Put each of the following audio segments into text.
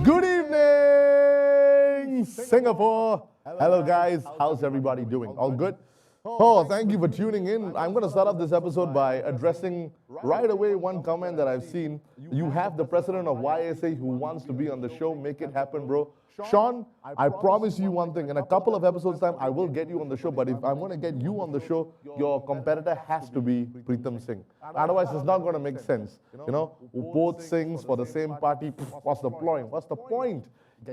Good evening, Singapore. Hello, guys. How's everybody doing? All good? Oh, thank you for tuning in. I'm going to start off this episode by addressing right away one comment that I've seen. You have the president of YSA who wants to be on the show. Make it happen, bro. Sean, I promise you one thing. In a couple of episodes' time, I will get you on the show. But if I'm going to get you on the show, your competitor has to be Pritam Singh. Otherwise, it's not going to make sense. You know, both sings for the same party. What's the point? What's the point?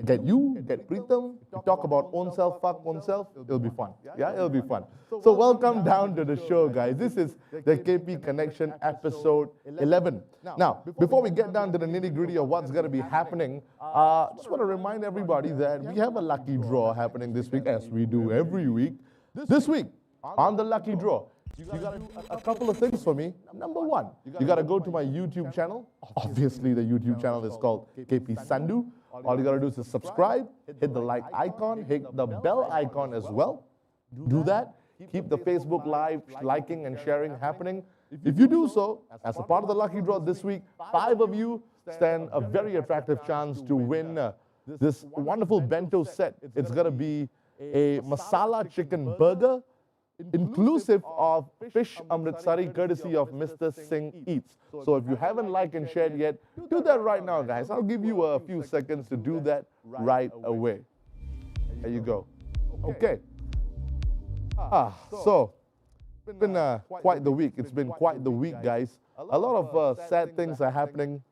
Get you, get Pritam, we talk about own self, fuck own self, it'll be fun. Yeah, it'll be fun. So welcome down to the show, guys. This is the KP Connection episode 11. Now, before we get down to the nitty-gritty of what's going to be happening, just want to remind everybody that we have a lucky draw happening this week, as we do every week. This week, on the lucky draw, you got to do a couple of things for me. Number one, you got to go to my YouTube channel. Obviously, the YouTube channel is called KP Sandu. All you got to do is subscribe, hit the like icon, hit the bell icon as well. Do that. Keep the Facebook Live liking and sharing happening. If you do so, as a part of the lucky draw this week, 5 of you stand a very attractive chance to win this wonderful bento set. It's going to be a masala chicken burger, inclusive of fish amritsari, courtesy of Mr. Singh Eats. So if you haven't liked and shared yet, do that right now, guys. I'll give you a few seconds to do that right away. There you go. Okay. So it's been quite the week. It's been quite the week, guys. A lot of sad things are happening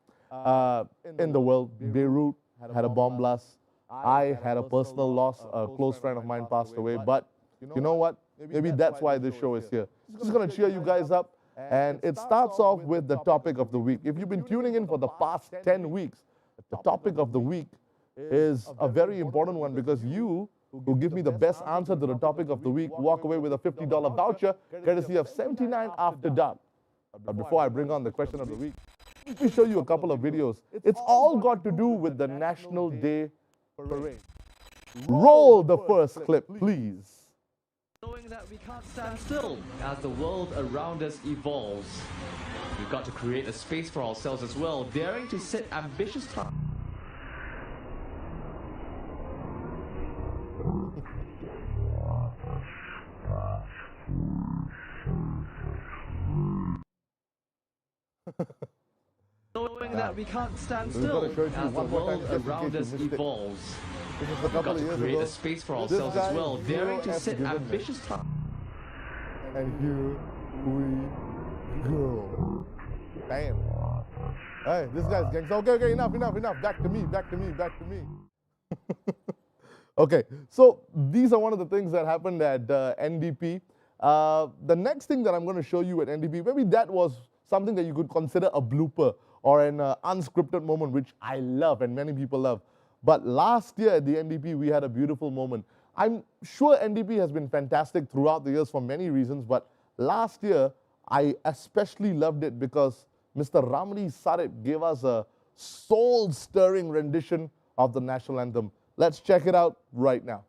in the world. Beirut had a bomb blast. I had a personal loss. A close friend of mine passed away. But you know what? Maybe that's why this show is here. Just going to cheer you guys up. And it starts off with the topic of the week. If you've been tuning in for the past 10 weeks, the topic of the week is a very important one, because you who give me the best answer to the topic of the week walk away with a $50 voucher, courtesy of 79 After Dark. But before I bring on the question of the week, let me show you a couple of videos. It's all got to do with the National Day Parade. Roll the first clip, please. Knowing that we can't stand still as the world around us evolves. We've got to create a space for ourselves as well, daring to set ambitious targets. Knowing that we can't stand still as the world around us evolves. We've got to create a space for ourselves as well, daring to set ambitious targets. And here we go. Damn. Hey, this guy's gangster. Okay, enough. Back to me. Okay, so these are one of the things that happened at NDP. The next thing that I'm going to show you at NDP, maybe that was something that you could consider a blooper or an unscripted moment, which I love and many people love. But last year at the NDP, we had a beautiful moment. I'm sure NDP has been fantastic throughout the years for many reasons, but last year, I especially loved it because Mr. Ramli Sarip gave us a soul-stirring rendition of the national anthem. Let's check it out right now.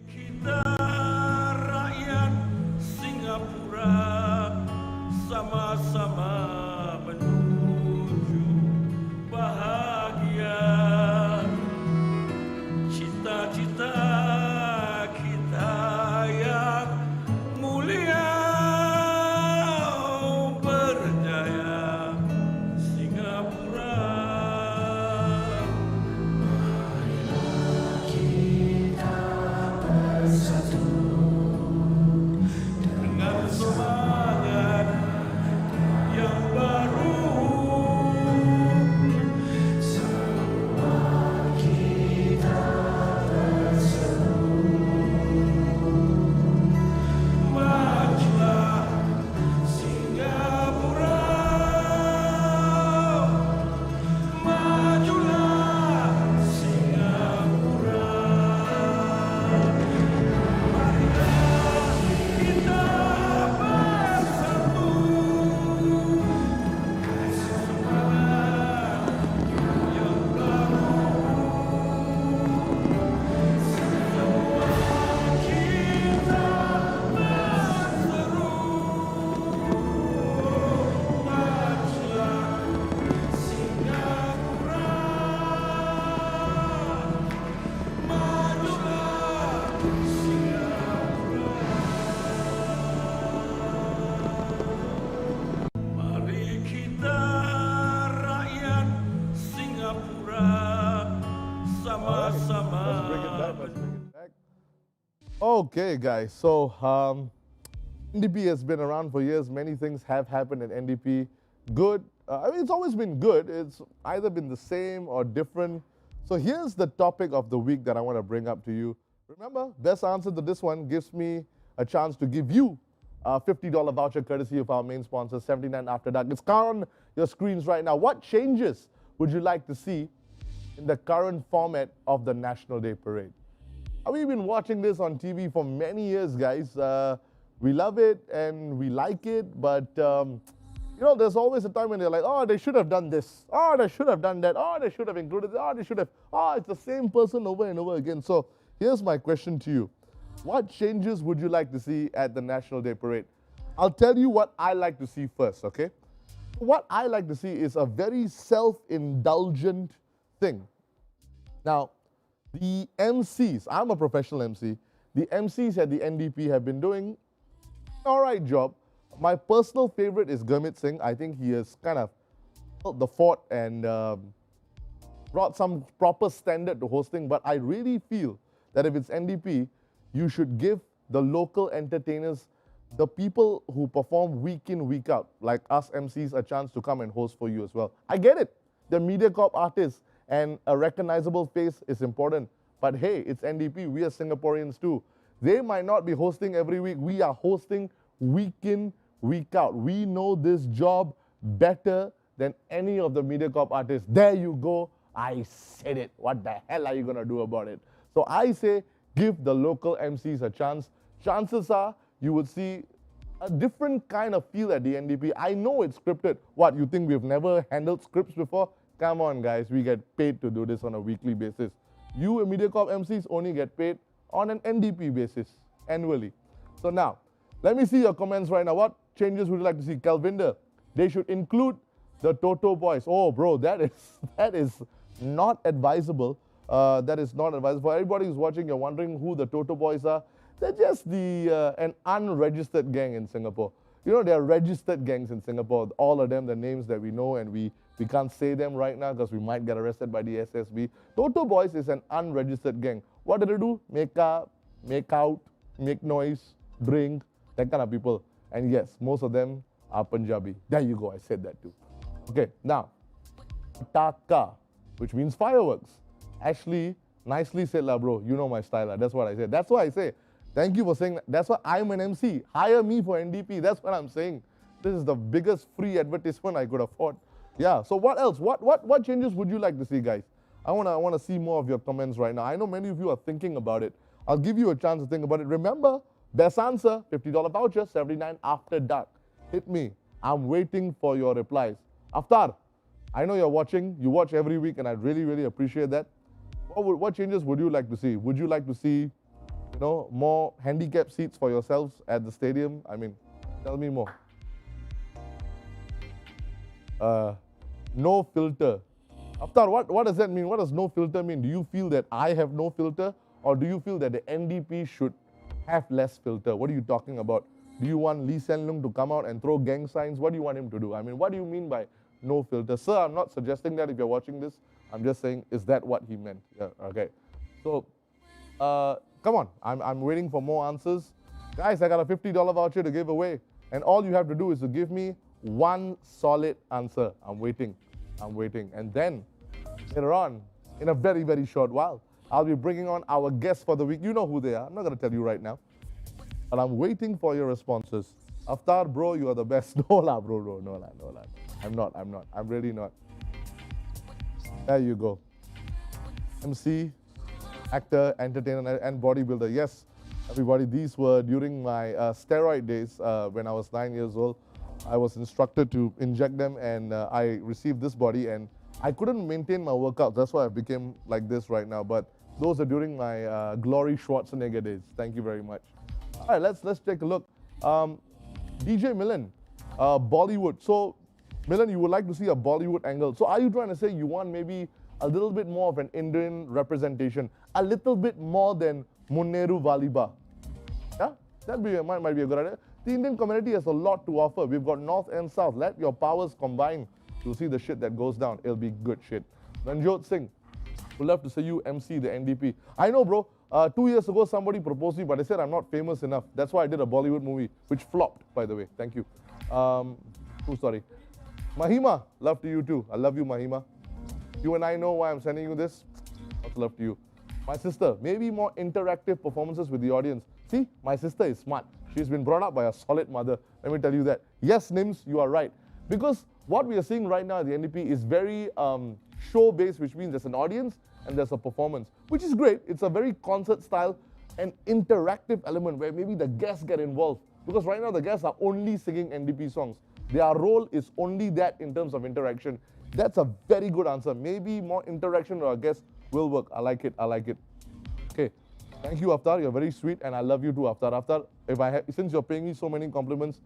Kita rakyat Singapura sama-sama menuju bahagia. Cita-cita kita yang mulia berjaya Singapura. Marilah kita bersatu dengan semangat yang Okay, guys. So NDP has been around for years. Many things have happened in NDP. Good. I mean, it's always been good. It's either been the same or different. So here's the topic of the week that I want to bring up to you. Remember, best answer to this one gives me a chance to give you a $50 voucher courtesy of our main sponsor, 79 After Dark. It's on your screens right now. What changes would you like to see in the current format of the National Day Parade? We've been watching this on TV for many years, guys. We love it and we like it, but you know, there's always a time when they're like, oh, they should have done this. Oh, they should have done that. Oh, they should have included this. Oh, they should have. Oh, it's the same person over and over again. So here's my question to you. What changes would you like to see at the National Day Parade? I'll tell you what I like to see first, okay? What I like to see is a very self-indulgent thing. Now, the MCs, I'm a professional MC, the MCs at the NDP have been doing an all right job. My personal favorite is Gurmit Singh. I think he has kind of held the fort and brought some proper standard to hosting, but I really feel that if it's NDP, you should give the local entertainers, the people who perform week in, week out, like us MCs, a chance to come and host for you as well. I get it. The MediaCorp artists and a recognizable face is important. But hey, it's NDP. We are Singaporeans too. They might not be hosting every week. We are hosting week in, week out. We know this job better than any of the MediaCorp artists. There you go. I said it. What the hell are you going to do about it? So I say give the local MCs a chance. Chances are you would see a different kind of feel at the NDP. I know it's scripted. What, you think we've never handled scripts before? Come on, guys. We get paid to do this on a weekly basis. You MediaCorp MCs only get paid on an NDP basis annually. So now, let me see your comments right now. What changes would you like to see? Kelvinder, they should include the Toto Boys. Oh, bro, that is not advisable. That is not advisable. For everybody who's watching, you're wondering who the Toto Boys are. They're just an unregistered gang in Singapore. You know, there are registered gangs in Singapore. All of them, the names that we know, and we can't say them right now because we might get arrested by the SSB. Toto Boys is an unregistered gang. What do they do? Make up, make out, make noise, drink, that kind of people. And yes, most of them are Punjabi. There you go, I said that too. Okay, now, Taka, which means fireworks. Actually, nicely said, lah, bro. You know my style. That's what I said. That's why I say, thank you for saying that. That's why I'm an MC. Hire me for NDP. That's what I'm saying. This is the biggest free advertisement I could afford. Yeah, so what else? What changes would you like to see, guys? I wanna see more of your comments right now. I know many of you are thinking about it. I'll give you a chance to think about it. Remember, best answer, $50 voucher, 79 After Dark. Hit me. I'm waiting for your replies. Aftar, I know you're watching. You watch every week, and I really, really appreciate that. What changes would you like to see? Would you like to see, you know, more handicap seats for yourselves at the stadium? I mean, tell me more. No filter. Aftar, what does that mean? What does no filter mean? Do you feel that I have no filter? Or do you feel that the NDP should have less filter? What are you talking about? Do you want Lee Hsien Loong to come out and throw gang signs? What do you want him to do? I mean, what do you mean by no filter? Sir, I'm not suggesting that if you're watching this. I'm just saying, is that what he meant? Yeah, okay. So, come on. I'm waiting for more answers. Guys, I got a $50 voucher to give away. And all you have to do is to give me one solid answer. I'm waiting. And then, later on, in a very, very short while, I'll be bringing on our guests for the week. You know who they are. I'm not going to tell you right now. But I'm waiting for your responses. Aftar, bro, you are the best. No lah, bro. No lah. I'm not. I'm really not. There you go. MC, actor, entertainer, and bodybuilder. Yes, everybody, these were during my steroid days when I was 9 years old. I was instructed to inject them, and I received this body, and I couldn't maintain my workouts. That's why I became like this right now. But those are during my glory Schwarzenegger days. Thank you very much. All right, let's take a look. DJ Milan, Bollywood. So, Milan, you would like to see a Bollywood angle. So, are you trying to say you want maybe a little bit more of an Indian representation, a little bit more than Munneru Valiba? Yeah, that might be a good idea. The Indian community has a lot to offer. We've got North and South. Let your powers combine to see the shit that goes down. It'll be good shit. Ranjot Singh, would love to see you MC the NDP. I know, bro. 2 years ago, somebody proposed me, but I said I'm not famous enough. That's why I did a Bollywood movie, which flopped, by the way. Thank you. Sorry. Mahima, love to you too. I love you, Mahima. You and I know why I'm sending you this. Much love to you. My sister, maybe more interactive performances with the audience. See, my sister is smart. She's been brought up by a solid mother. Let me tell you that. Yes, Nims, you are right. Because what we are seeing right now at the NDP is very show-based, which means there's an audience and there's a performance, which is great. It's a very concert style and interactive element where maybe the guests get involved. Because right now the guests are only singing NDP songs. Their role is only that in terms of interaction. That's a very good answer. Maybe more interaction with our guests will work. I like it. I like it. Okay. Thank you, Aftar. You're very sweet, and I love you too, Aftar. Aftar, since you're paying me so many compliments,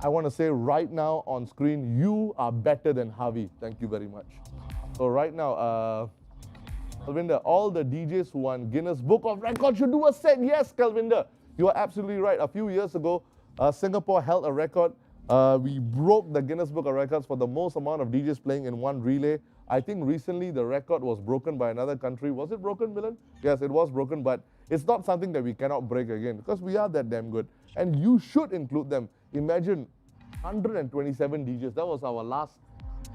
I want to say right now on screen, you are better than Harvey. Thank you very much. So right now, Kalvinder, all the DJs who won Guinness Book of Records should do a set. Yes, Kalvinder, you are absolutely right. A few years ago, Singapore held a record. We broke the Guinness Book of Records for the most amount of DJs playing in one relay. I think recently the record was broken by another country. Was it broken, Milan? Yes, it was broken, but it's not something that we cannot break again because we are that damn good. And you should include them. Imagine 127 DJs. That was our last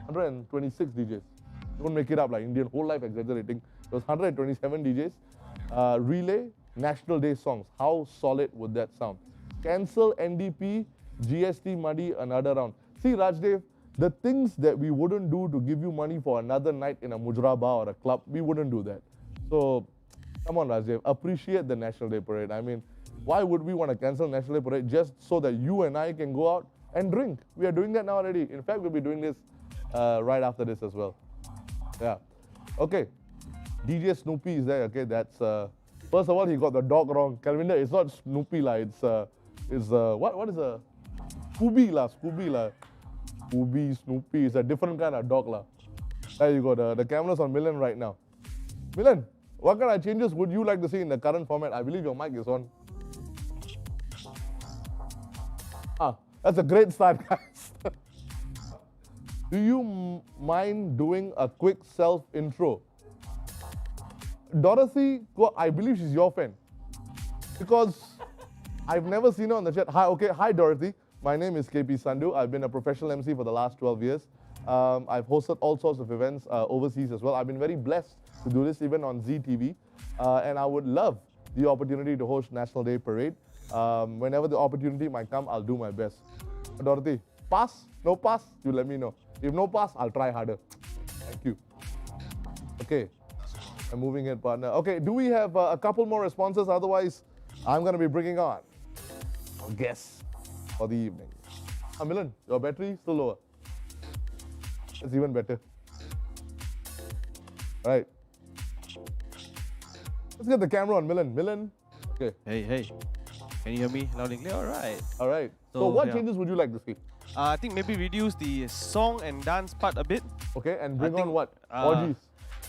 126 DJs. Don't make it up like Indian whole life exaggerating. It was 127 DJs. Relay, National Day songs. How solid would that sound? Cancel NDP, GST muddy, another round. See, Rajdev, the things that we wouldn't do to give you money for another night in a Mujra bar or a club, we wouldn't do that. So, come on, Rajdev, appreciate the National Day Parade. I mean, why would we want to cancel National Day Parade just so that you and I can go out and drink? We are doing that now already. In fact, we'll be doing this right after this as well. Yeah. Okay. DJ Snoopy is there. Okay, that's first of all, he got the dog wrong. Kalvinder, it's not Snoopy lah. It's what is a Scooby lah? Scooby lah. Scooby, Snoopy is a different kind of dog lah. There you go. The camera's on Milan right now. Milan, what kind of changes would you like to see in the current format? I believe your mic is on. That's a great start, guys. Do you mind doing a quick self-intro? Dorothy, I believe she's your fan. Because I've never seen her on the chat. Hi Dorothy. My name is KP Sandhu. I've been a professional MC for the last 12 years. I've hosted all sorts of events overseas as well. I've been very blessed to do this even on ZTV. And I would love the opportunity to host National Day Parade. Whenever the opportunity might come, I'll do my best. Dorothy, pass? No pass? You let me know. If no pass, I'll try harder. Thank you. Okay. I'm moving it, partner. Okay, do we have a couple more responses? Otherwise, I'm going to be bringing on our guests for the evening. Milan, your battery still lower. It's even better. All right. Let's get the camera on Milan. Milan. Okay. Hey. Can you hear me loud and clear? All right. All right. So what changes would you like to see? I think maybe reduce the song and dance part a bit. Okay, and bring on what? Orgies.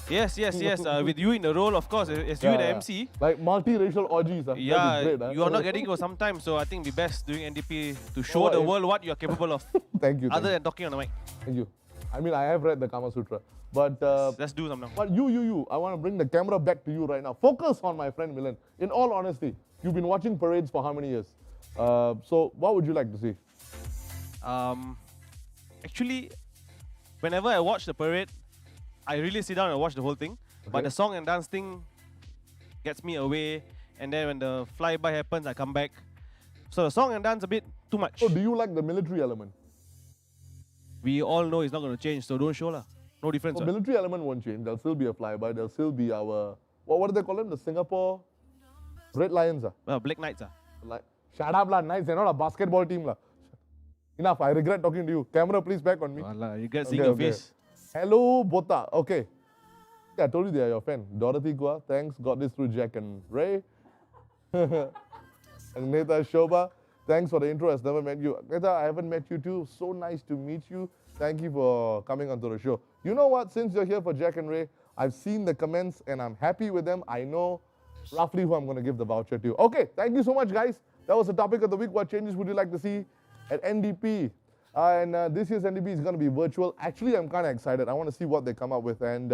Yes. With you in the role, of course, as you in the MC. Like multiracial orgies. Yeah, great, you are not getting go sometimes, so I think it'd be best doing NDP to show the world what you are capable of. Thank you. Other than talking on the mic. Thank you. I mean, I have read the Kama Sutra, but let's do some now. But you, I want to bring the camera back to you right now. Focus on my friend Milan. In all honesty, you've been watching parades for how many years? So what would you like to see? Actually, whenever I watch the parade, I really sit down and watch the whole thing. Okay. But the song and dance thing gets me away, and then when the flyby happens, I come back. So the song and dance a bit too much. So do you like the military element? We all know it's not going to change, so don't show lah. No difference. The military element won't change. There'll still be a flyby. There'll still be our what do they call them? The Singapore Red Lions. Well, Black Knights. Like, shut up lah, Knights. They're not a basketball team lah. Enough. I regret talking to you. Camera, please back on me. Wallah, you get seeing your face. Hello, Bota. Okay. Yeah, I told you they are your fan. Dorothy Gua, thanks. Got this through Jack and Ray. Agneta Shobha, thanks for the intro. I've never met you. Agneta, I haven't met you too. So nice to meet you. Thank you for coming onto the show. You know what? Since you're here for Jack and Ray, I've seen the comments and I'm happy with them. I know roughly who I'm going to give the voucher to. Okay, thank you so much, guys. That was the topic of the week. What changes would you like to see at NDP? This year's NDP is going to be virtual. Actually, I'm kind of excited. I want to see what they come up with and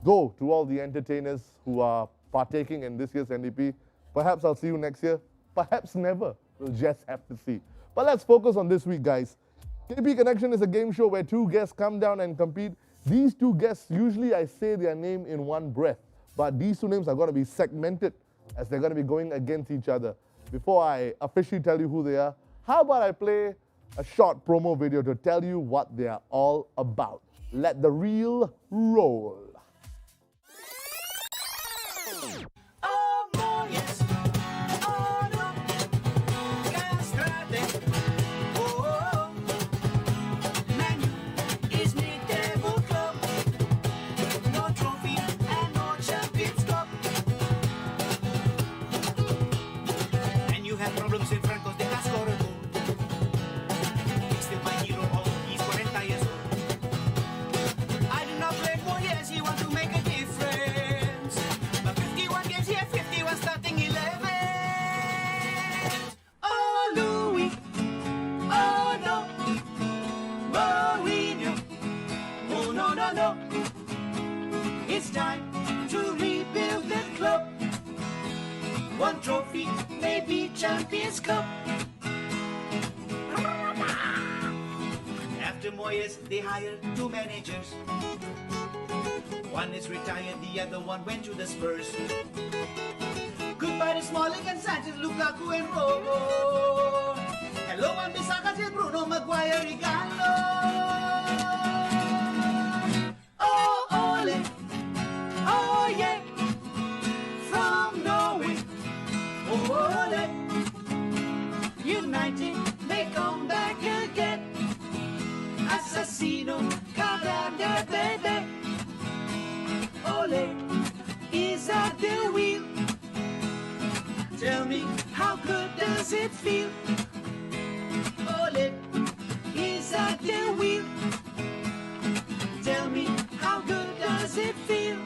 go to all the entertainers who are partaking in this year's NDP. Perhaps I'll see you next year. Perhaps never. We'll just have to see. But let's focus on this week, guys. KP Connection is a game show where two guests come down and compete. These two guests, usually I say their name in one breath, but these two names are going to be segmented as they're going to be going against each other. Before I officially tell you who they are, how about I play a short promo video to tell you what they are all about. Let the reel roll. It's time to rebuild the club. One trophy, maybe Champions Cup. After Moyes, they hired two managers. One is retired, the other one went to the Spurs. Goodbye to Smalling and Sanchez, Lukaku and Robo. Hello, I'm Bissaka, Bruno, Maguire, Igalo. Oh, Ole. Oh yeah, from Norway, Ole, United may come back again. Assassino, Carada, baby. Ole is at the wheel. Tell me, how good does it feel? Ole is at the wheel. Tell me, how good does it feel?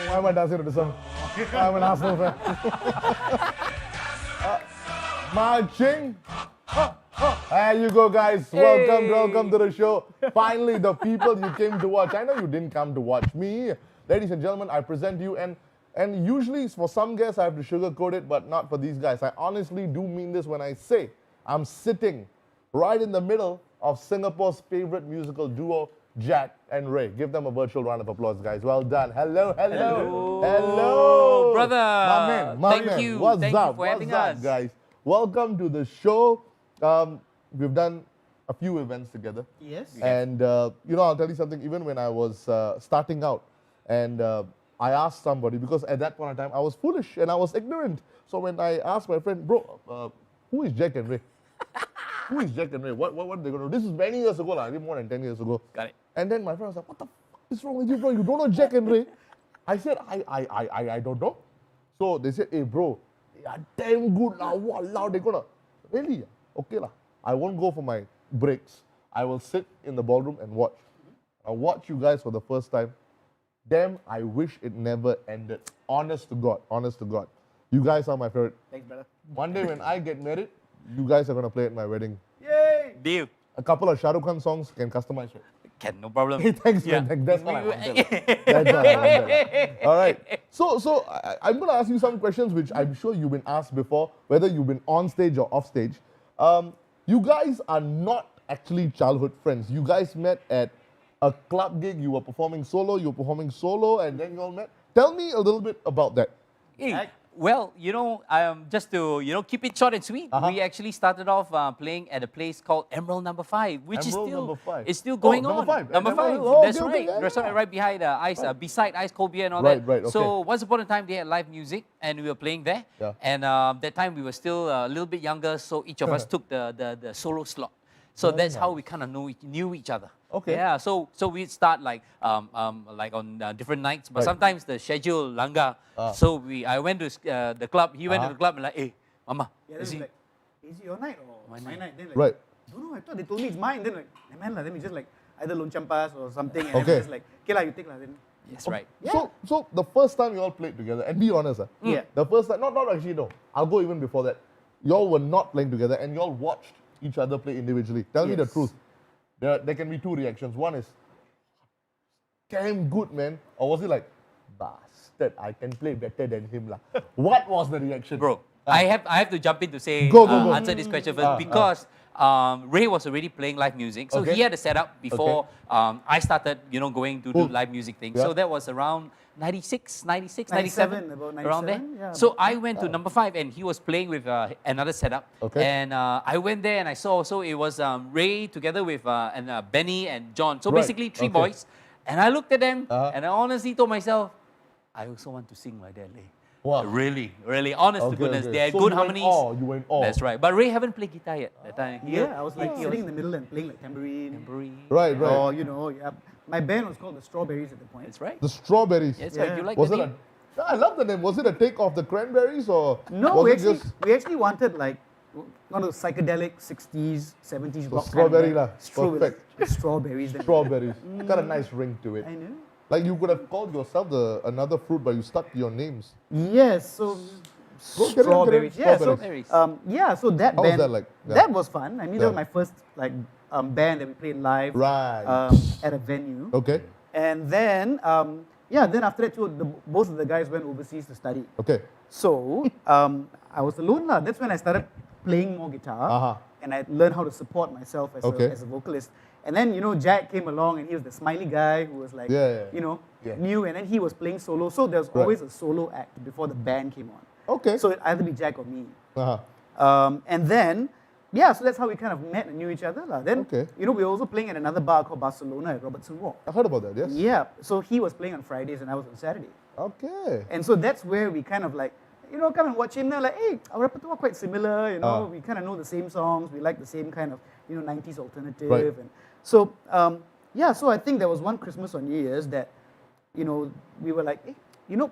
Why am I dancing to the song? I'm an Arsenal fan. Marching. There you go, guys. Welcome to the show. Finally, the people you came to watch. I know you didn't come to watch me. Ladies and gentlemen, I present you, and usually for some guests I have to sugarcoat it, but not for these guys. I honestly do mean this when I say I'm sitting right in the middle of Singapore's favorite musical duo, Jack and Ray. Give them a virtual round of applause, guys. Well done. Hello. Brother. My man. Thank you. What's Thank up? you for having What's up, us. guys? Welcome to the show. We've done a few events together. Yes. And, I'll tell you something. Even when I was starting out, and I asked somebody, because at that point in time, I was foolish and I was ignorant. So when I asked my friend, bro, who is Jack and Ray? Who is Jack and Ray? What are they going to do? This is many years ago, I think more than 10 years ago. Got it. And then my friend was like, what the fuck is wrong with you, bro? You don't know Jack and Ray? I said, I don't know. So they said, hey, bro, they are damn good now. Walao, they're going to... Really? Okay lah. I won't go for my breaks. I will sit in the ballroom and watch. I'll watch you guys for the first time. Damn, I wish it never ended. Honest to God. You guys are my favorite. Thanks, brother. One day when I get married, you guys are going to play at my wedding. Yay! Deal. A couple of Shah Rukh Khan songs can customize it. Can, no problem. Hey, thanks, Yeah. man. That's what I wanted. That's what I wanted. All right. So I'm going to ask you some questions which I'm sure you've been asked before, whether you've been on stage or off stage. You guys are not actually childhood friends. You guys met at a club gig. You were performing solo, and then you all met. Tell me a little bit about that. Hey, well, just to keep it short and sweet, we actually started off playing at a place called Emerald Number 5, which is Emerald still Number 5. it's still going number on. 5. Number 5. Oh, That's okay, right. yeah, Restaurant yeah. right behind Ice, beside Ice Cold Beer and all Right, that. right, okay. So once upon a time they had live music and we were playing there. Yeah. And that time we were still a little bit younger, so each of us took the solo slot. So that's how we kind of knew each other. Okay. Yeah. So we'd start like on different nights, but Right. sometimes the schedule langgar. So I went to the club. He went to the club and like, hey, Mama, Yeah, is then he? like, is it your night or my night? Then like, Right. don't know, I thought they told me it's mine. Then like, never mind lah. Then we just like either loan champas or something. And Okay. then we just like, okay lah, you take lah. Then Yes, right. So the first time you all played together, and be honest, Yeah. the first time, not actually, no, I'll go even before that. Y'all were not playing together, and y'all watched each other play individually. Tell me the Yes. truth. There can be two reactions. One is, damn good, man. Or was it like, bastard, I can play better than him, lah. What was the reaction? Bro, I have to jump in to say, Go. answer this question first because Ray was already playing live music. So Okay. he had a setup before I started, going to do Cool. live music things. Yeah. So that was around 96, 97, 97, about around there. 97, yeah, So about I went to number 5 and he was playing with another setup. Okay. And I went there and I saw, so it was Ray together with Benny and John. So Right, basically 3 okay. boys. And I looked at them Uh-huh. and I honestly told myself, I also want to sing like that, Ray. Wow. Really, honest to goodness. They had So good you went harmonies. You went all. That's right. But Ray haven't played guitar yet that time. Yeah, I was like sitting in the middle and playing like tambourine. Right. Or, yeah. My band was called the Strawberries at the point. That's right. The Strawberries. Yes, Yeah. right. You like Was the it name? I love the name. Was it a take off the Cranberries or No, was we it just actually wanted like one of those psychedelic 60s, 70s rock strawberry kind lah. of strawberries. Perfect. Strawberries. then- strawberries? Got a nice ring to it. I know. Like you could have called yourself another fruit, but you stuck to your names. Yes, so Go, carry on, strawberries. carry on. Yeah, so Strawberries. so that How was band that like? Yeah. that was fun. I mean, that was Yeah. my first like band that we played live Right. at a venue. Okay. And then then after that too, both of the guys went overseas to study. Okay. So I was alone lah. That's when I started playing more guitar, Uh-huh. and I learned how to support myself Okay. as a vocalist. And then Jack came along, and he was the smiley guy who was like, Yeah. Yeah. new, and then he was playing solo. So there was Right. always a solo act before the band came on. Okay. So it either be Jack or me. Uh-huh. And then, so that's how we kind of met and knew each other lah. Then, Okay. we were also playing at another bar called Barcelona at Robertson Walk. I heard about that. Yes. Yeah. So he was playing on Fridays, and I was on Saturday. Okay. And so that's where we kind of like, come and watch him. They're like, hey, our repertoire quite similar, we kind of know the same songs. We like the same kind of, 90s alternative. Right. And so, so I think there was one Christmas or New Year's that, we were like, hey,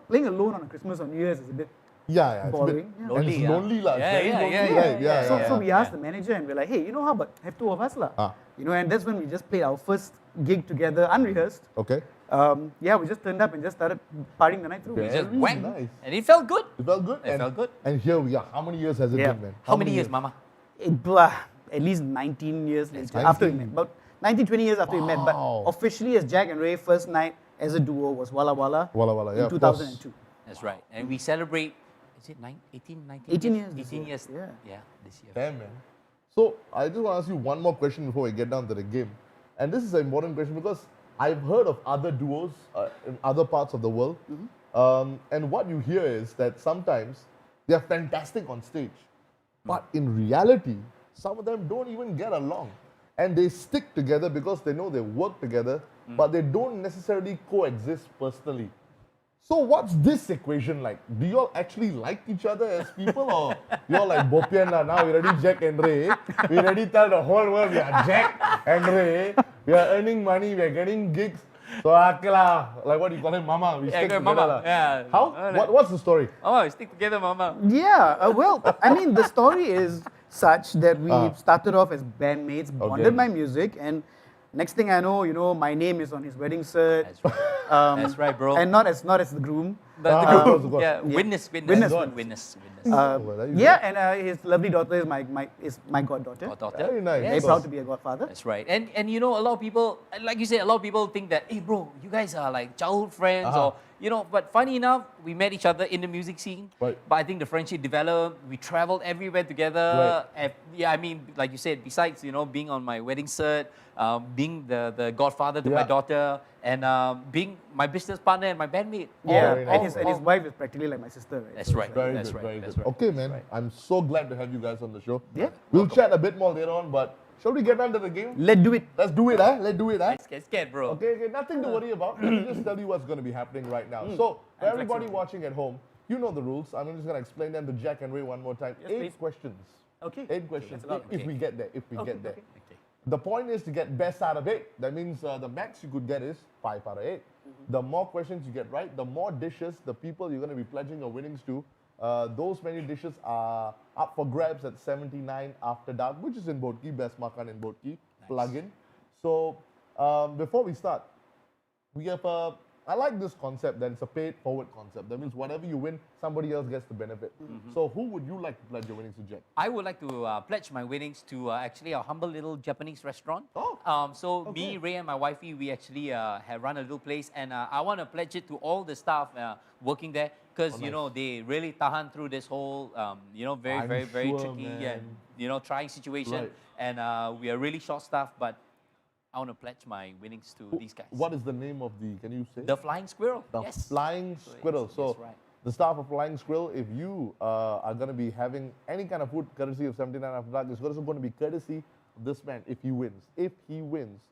playing alone on a Christmas or New Year's is a bit Yeah. It's a bit, boring. Yeah. and Lonely, it's yeah. lonely lah. It's Yeah, very yeah, lonely, yeah, right? Yeah. So we asked the manager and we're like, hey, how about have 2 of us lah? And that's when we just played our first gig together, unrehearsed. Okay. We just turned up and just started partying the night through. We just Very whack. nice. And it felt good. It felt good. It felt good. And here we are. How many years has it Yeah. been, man? How many years, Mama? At least 19 years later, 19. after we met. About 19, 20 years after we met. But Wow. officially as Jack and Ray, first night as a duo was Walla Walla, Walla Walla, yeah, in of 2002. That's right. And we celebrate, is it 18, 19? 18 years this 18 year. years. Yeah. Yeah, this year. Damn, man. So I just want to ask you one more question before we get down to the game. And this is an important question because I've heard of other duos in other parts of the world. And what you hear is that sometimes they're fantastic on stage. But in reality, some of them don't even get along. And they stick together because they know they work together, but they don't necessarily coexist personally. So what's this equation like? Do you all actually like each other as people, or you're like Bopian lah? Now we already Jack and Ray. We already tell the whole world we are Jack and Ray. We are earning money. We are getting gigs. So okay lah, like what do you call him, Mama? We stick good, together Mama. lah. Yeah. How? What's the story? Oh, stick together, Mama. Yeah, I mean, the story is such that we started off as bandmates, bonded by music, and next thing I know, my name is on his wedding cert. That's right. That's right, bro. And not as the groom. The of group. course. Yeah, Yeah. witness. Witness. Well, there you go. And his lovely daughter is my goddaughter. Very nice. Very proud to be a godfather. That's right. And a lot of people, like you said, a lot of people think that, hey bro, you guys are like childhood friends or, but funny enough, we met each other in the music scene. Right. But I think the friendship developed. We traveled everywhere together. Right. I mean, like you said, besides, being on my wedding cert, being the godfather to my daughter, and being my business partner and my bandmate. Yeah, very and nice. his wife is practically like my sister, right? That's So right. it's Very That's good, right. very That's good. right. Okay, man. I'm so glad to have you guys on the show. Yeah. We'll chat a bit more later on, but shall we get down to the game? Let's do it. Let's do it, huh? Let's do it, huh? Scared, bro. Okay, nothing to worry about. Let me just tell you what's going to be happening right now. So, for everybody watching at home, you know the rules. I'm just going to explain them to Jack and Ray one more time. Yes, 8 please. questions. Okay. 8 questions. That's a lot. If we get there. Okay. Okay. The point is to get best out of 8. That means the max you could get is 5 out of 8. The more questions you get right, the more dishes, the people you're going to be pledging your winnings to, those many dishes are up for grabs at 79 After Dark, which is in Boat Quay, best makan in Boat Quay, plug in. So before we start, we have I like this concept that it's a paid forward concept. That means whatever you win, somebody else gets the benefit. So who would you like to pledge your winnings to, Jack? I would like to pledge my winnings to actually a humble little Japanese restaurant. Oh, So me, Ray, and my wifey, we actually have run a little place, and I want to pledge it to all the staff working there, because you know they really tahan through this whole very I'm very sure, tricky man. and trying situation, Right. and we are really short staffed, but I want to pledge my winnings to these guys. what is the name of the, can you say? The Flying Squirrel. The Yes. Flying Squirrel. So, yes, right. the staff of Flying Squirrel, if you are going to be having any kind of food courtesy of 79 After Dark, it's also going to be courtesy of this man if he wins. If he wins.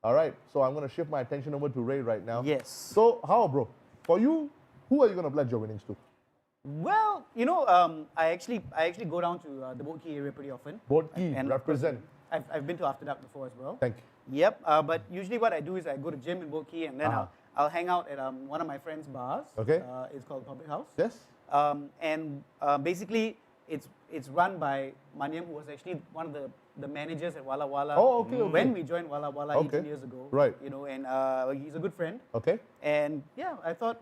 All right. So, I'm going to shift my attention over to Ray right now. Yes. So, how, bro? For you, who are you going to pledge your winnings to? Well, I actually go down to the Boat Quay area pretty often. Boat Quay, And represent. I've been to After Dark before as well. Thank you. Yep. But usually what I do is I go to gym in Boat Quay, and then I'll hang out at one of my friends' bars. Okay. It's called Public House. Yes? And basically it's run by Maniam, who was actually one of the managers at Walla Walla. Oh, okay, okay. When we joined Walla Walla Okay. 18 years ago. Right. And he's a good friend. Okay. And yeah, I thought,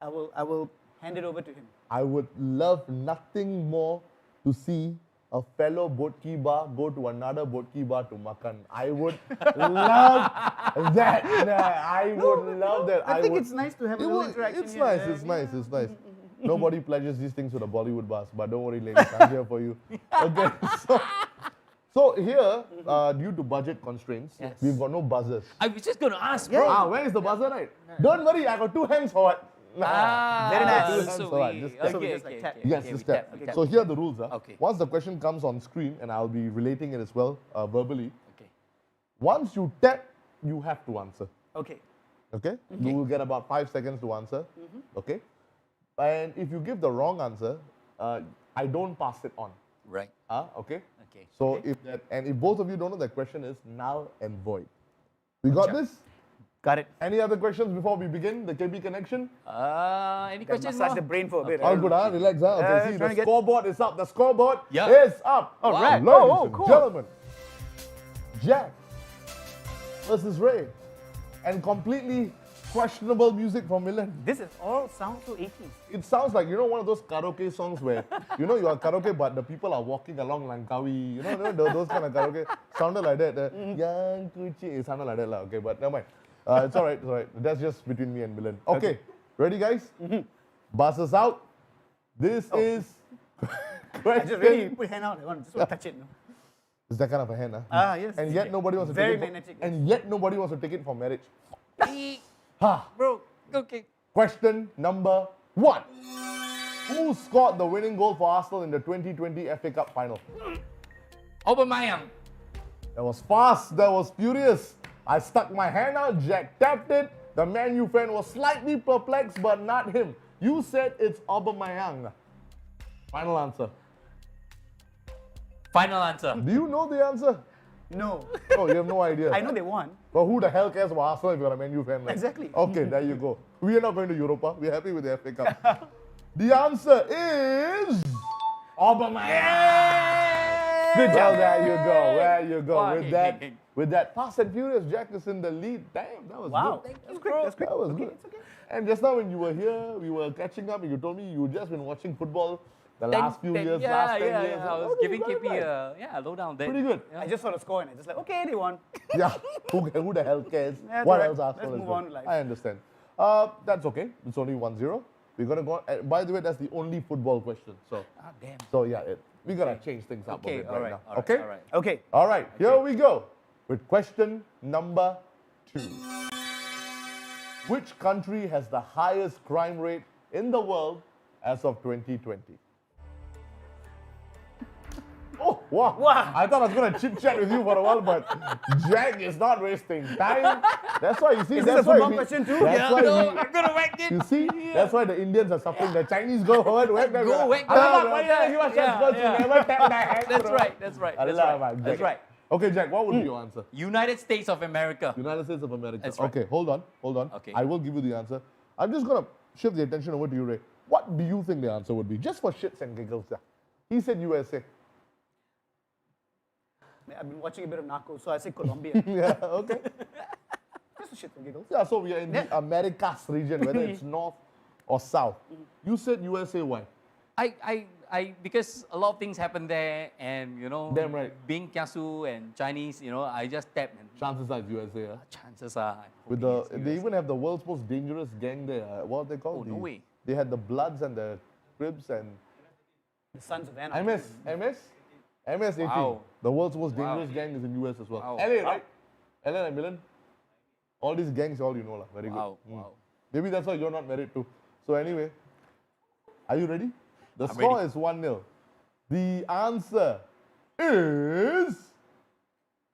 I will hand it over to him. I would love nothing more to see a fellow Boat Quay bar go to another Boat Quay bar to makan. I would love that. I would love that. I think would, it's nice to have a little interaction. It's here nice, and it's there. nice, it's nice. Nobody pledges these things to the Bollywood bars, but don't worry, ladies, I'm here for you. Okay, so here, due to budget constraints, Yes. we've got no buzzers. I was just going to ask, bro. Where is the buzzer, right? Don't worry, I got two hands for it. Very nice. Two hands So for it. we, Just tap. So we okay, just like okay, tap. okay, Yes, okay, just we tap. we tap. So here are the rules. Okay. Once the question comes on screen, and I'll be relating it as well verbally, Okay. once you tap, you have to answer. Okay. Okay? You will get about 5 seconds to answer. Okay? And if you give the wrong answer, I don't pass it on. Right. Okay? Okay. So if both of you don't know, the question is null and void. We got this? Got it. Any other questions before we begin the KP Connection? Any Can questions? massage more? the brain for a bit. All good, huh? Relax, huh? Okay, see, trying the to get- scoreboard is up. The scoreboard Yeah. is up. All right. Ladies Oh, and cool. gentlemen, Jack versus Ray, and completely questionable music from Milan. This is all sound so 80s. It sounds like, one of those karaoke songs where, you are karaoke, but the people are walking along Langkawi. Those kind of karaoke sounded like that. Yang Kuchi, it sounded like that, okay, but never mind. It's all right, it's all right. That's just between me and Milan. Okay, ready, guys? Buzzers out. This is I question. just really put hand out. I just want to touch it. It's that kind of a hand, huh? Yes. And yet nobody wants to Very take it. magnetic. And yet nobody wants to take it for marriage. Ah, bro, okay. Question number 1. Who scored the winning goal for Arsenal in the 2020 FA Cup final? Aubameyang. That was fast, that was furious. I stuck my hand out, Jack tapped it. The Man U fan was slightly perplexed, but not him. You said it's Aubameyang. Final answer. Final answer. Do you know the answer? No. No, you have no idea. I know they won. But who the hell cares about Arsenal if you're a Man U fan? Like? Exactly. Okay, there you go. We are not going to Europa. We're happy with the FA Cup. The answer is Aubameyang. Good job. Well, there you go. There you go. Wow. With that Fast and Furious, Jack is in the lead. Damn, that was Wow. good. That's quick. That's quick. That was good. It's okay. And just now when you were here, we were catching up and you told me you'd just been watching football the last few years, last 10 years. I was Oh, giving you got it KP right. a lowdown there. Pretty good. I just saw the score and I just like, okay, they won. Yeah, who the hell cares? That's What all right. else Arsenal Let's is move on doing? to life. I understand. That's okay. It's only 1-0. We're going to go on. By the way, that's the only football question. So, Ah, damn. yeah, we got to change things up Okay, a bit all right right, now. all right, Okay? all right. Okay. All right, here we go with question number 2. Which country has the highest crime rate in the world as of 2020? Oh, wow. Wow. I thought I was going to chit-chat with you for a while, but Jack is not wasting time. That's why you see... Is this that's a why football we- question too? That's why we- I'm gonna whack it. you see, that's why the Indians are suffering. The Chinese go forward, whack them. Go whack Allah, them. why did you watch Yeah, that? yeah. You never tap my hand. That's bro. right. That's right. That's Allah, right. man, That's Jack. right. Okay, Jack, what would be your answer? United States of America. United States of America. That's right. Okay, hold on. Okay. I will give you the answer. I'm just going to shift the attention over to you, Ray. What do you think the answer would be? Just for shits and giggles. Yeah. He said USA. I've been watching a bit of Narcos, so I say Colombia. Yeah, okay. a shit for giggles. Yeah, so we are in the Americas region, whether it's north or south. You said USA, why? Because a lot of things happen there, and you know, Damn right. being Kiasu and Chinese, you know, I just tap and Chances are it's USA. chances are. I'm With hoping the, it's they US. even have the world's most dangerous gang there. What are they called? Oh, no way. They had the Bloods and the Cribs and The Sons of Anarchy. MS-18. Wow. The world's most Wow. dangerous gang is in US as well. Wow. LA, right? LA and Milan. All these gangs, all you know, lah. Very Wow, good. wow. Maybe that's why you're not married too. So anyway, are you ready? The I'm score ready. is 1-0. The answer is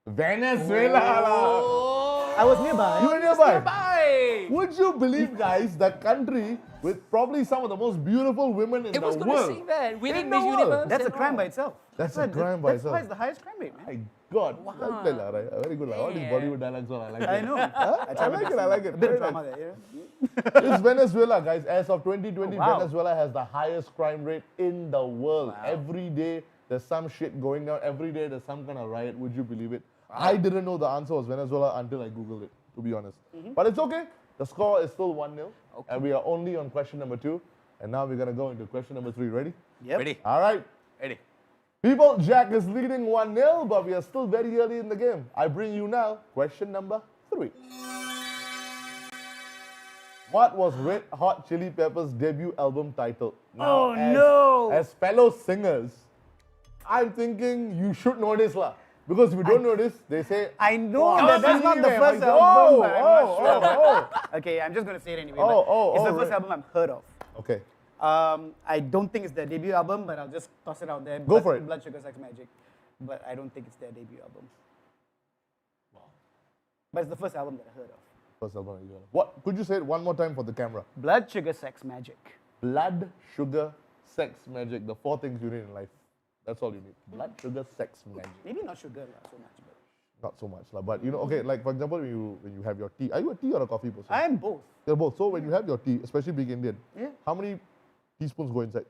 Venezuela. lah. I was nearby. You were nearby. Bye. Would you believe, guys, the country with probably some of the most beautiful women in It was the going to world? say that. Winning In the Miss world. Universe. That's a and crime all. by itself. That's why a crime by That's why itself. it's the highest crime rate, man. My God, well played, lah, right? Very good. Lah. All these Yeah. Bollywood dialogues, all I like. I it. know. Huh? I like it. I like it. A bit Very of drama nice. there, yeah. It's Venezuela, guys. As of 2020, Oh, wow. Venezuela has the highest crime rate in the world. Wow. Every day there's some shit going down. Every day there's some kind of riot. Would you believe it? I didn't know the answer was Venezuela until I Googled it, to be honest. But it's okay. The score is still 1-0. And we are only on question number 2. And now we're going to go into question number 3. Ready? Yep. Ready? All right. Ready. People, Jack is leading 1-0, but we are still very early in the game. I bring you now question number 3. What was Red Hot Chili Peppers' debut album titled? Oh, no. As fellow singers, I'm thinking you should know this, lah. Because if you don't know this, they say, I know "Oh, that that's not the man." first I album, go, but I'm not sure. oh. Okay, I'm just going to say it anyway. Oh, but oh, it's the oh, first right. album I've heard of. Okay. I don't think it's their debut album, but I'll just toss it out there. Go for it. Blood Sugar Sex Magic. But I don't think it's their debut album. But it's the first album that I heard of. First album you heard. What? Could you say it one more time for the camera? Blood Sugar Sex Magic. Blood, sugar, sex, magic. The 4 things you need in life. That's all you need. Blood, sugar, sex, magic. Maybe not sugar so much, but Not so much, lah. But you know, okay, like for example, when you have your tea, are you a tea or a coffee person? I am both. You're both. So when you have your tea, especially being Indian, Yeah. how many teaspoons go inside?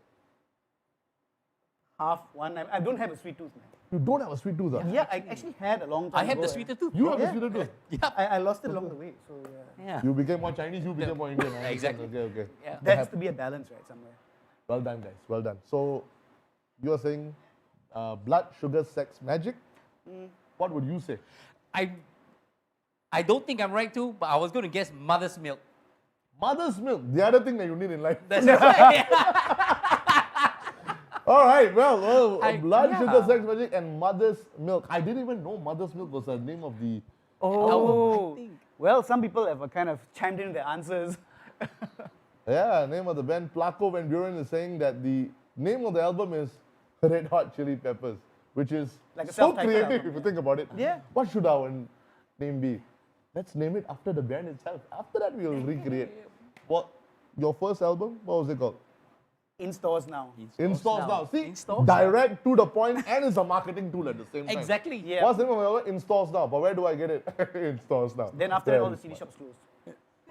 Half, one. I don't have a sweet tooth, man. You don't have a sweet tooth, ah? Yeah, I actually had a long time I had ago, the sweeter tooth. You have Yeah. a sweeter tooth. I lost it along the way, so yeah. Yeah. You became more Chinese, you became more Indian. I understand. Exactly. Okay, okay. Yeah. There has to be a balance, right, somewhere. Well done, guys. Well done. So you are saying blood, sugar, sex, magic. What would you say? I don't think I'm right too, but I was going to guess mother's milk. Mother's milk. The other thing that you need in life. That's right. All right. Well, blood, yeah. sugar, sex, magic, and mother's milk. I didn't even know mother's milk was the name of the. Oh, I think. well, some people have kind of chimed in their answers. Yeah, name of the band. Placo Van Buren is saying that the name of the album is Red Hot Chili Peppers, which is Like a so self-titled creative album, if you think about it. Yeah. What should our name be? Let's name it after the band itself. After that, we'll recreate. What? Your first album? What was it called? In stores now. In stores now. See, In stores direct to the point, and it's a marketing tool at the same time. Exactly. Yeah. What's the name of my album? In stores now. But where do I get it? In stores now. Then after There that, all the it CD is. shops closed.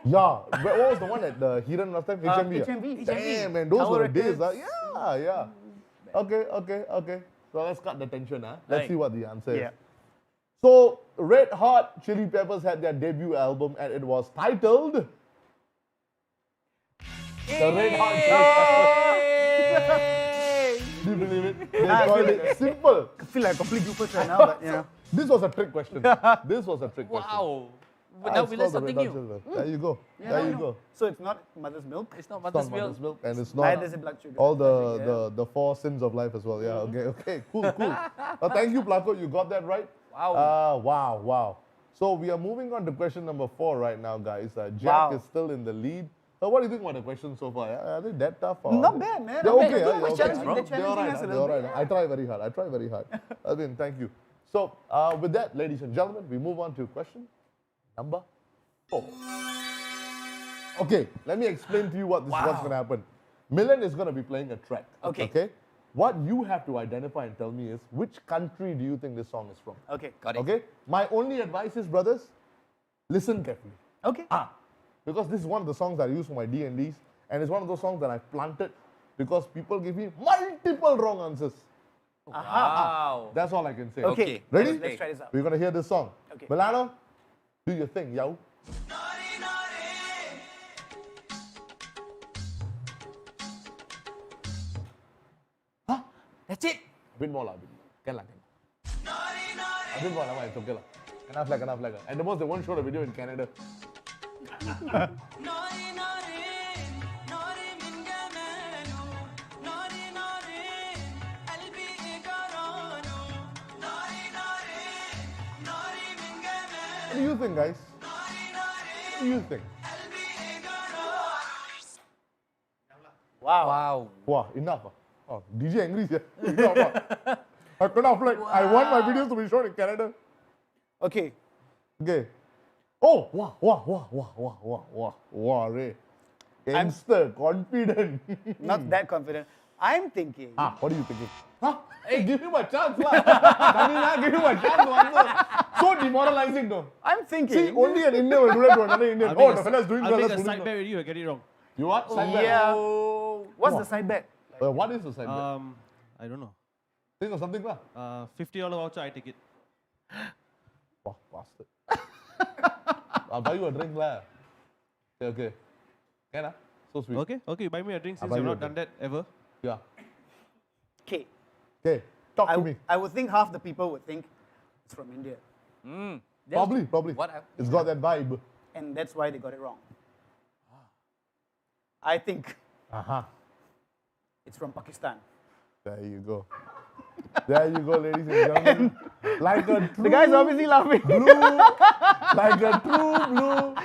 Yeah. What was the one at the Hiran last time? HMV. HMV. Damn, man, those Tower were the days. Records. Yeah. Okay. So let's cut the tension. Let's Right. see what the answer is. Yeah. So, Red Hot Chili Peppers had their debut album and it was titled The Red Hot Chili Peppers. Do you believe it? They called it simple. I feel like a complete doofus right now, but you know. This was a trick question. This was a trick question. Wow. But Ah, now it's we learn called the something Red Hot new. Chili Peppers. There you go. Yeah, There I you know. go. So it's not mother's milk. It's not It's not mother's mother's milk. milk and it's Neither not is it blood sugar. all Magic, yeah. the 4 sins of life as well. Yeah, okay, cool. Thank you, Placo, you got that right. Wow. Wow. So we are moving on to question number 4 right now, guys. Jack Wow. is still in the lead. What do you think about the questions so far? Are they that tough? Or Not bad, man. They're Not okay. bad. They're They're okay. challenging- Bro, they're they're challenging alright. us a They're little alright. bit. I try very hard. Alvin, thank you. So with that, ladies and gentlemen, we move on to question number 4. Okay, let me explain to you what's going to happen. Milan is going to be playing a track. Okay. What you have to identify and tell me is which country do you think this song is from? Okay. Got it. Okay? My only advice is, brothers, listen carefully. Okay. Because this is one of the songs that I use for my D&Ds, and it's one of those songs that I've planted because people give me multiple wrong answers. Wow. That's all I can say. Okay. Okay. Ready? Let's try this out. We're going to hear this song. Okay. Milano, do your thing, yo. That's it. A bit more lah, a bit more. Can lah, can. A bit more lah, it's okay lah. Kena flag, kena flag. And the most, they won't show the video in Canada. What do you think, guys? What do you think? Wow. Wow. Wow, enough. Oh, DJ angry here. Enough. I cannot flag. I want my videos to be shown in Canada. Okay. Okay. Oh, wow, Ray. Gangster, confident. Not that confident. I'm thinking. What are you thinking? Hey, give him a chance, lah. Give him a chance to answer. So demoralizing, though. I'm thinking. See, only an Indian will do that to another Indian. Oh, the fella's doing I'll well. make let's a put him side down. bet with you, I get it wrong. You what? Side bet? Yeah. What's the side bet? What is the side bet? I don't know. Think of something, lah. $50 voucher, I take it. Wow, bastard. I'll buy you a drink, lah. Okay. Can, ah? So sweet. Okay, you buy me a drink since buy you've you a not done drink. that ever. Yeah. Okay. Okay, talk to me. I would think half the people would think it's from India. Probably. What? It's got that vibe. And that's why they got it wrong. I think it's from Pakistan. There you go. There you go, ladies and gentlemen. Like a true The guy's obviously laughing. like a true blue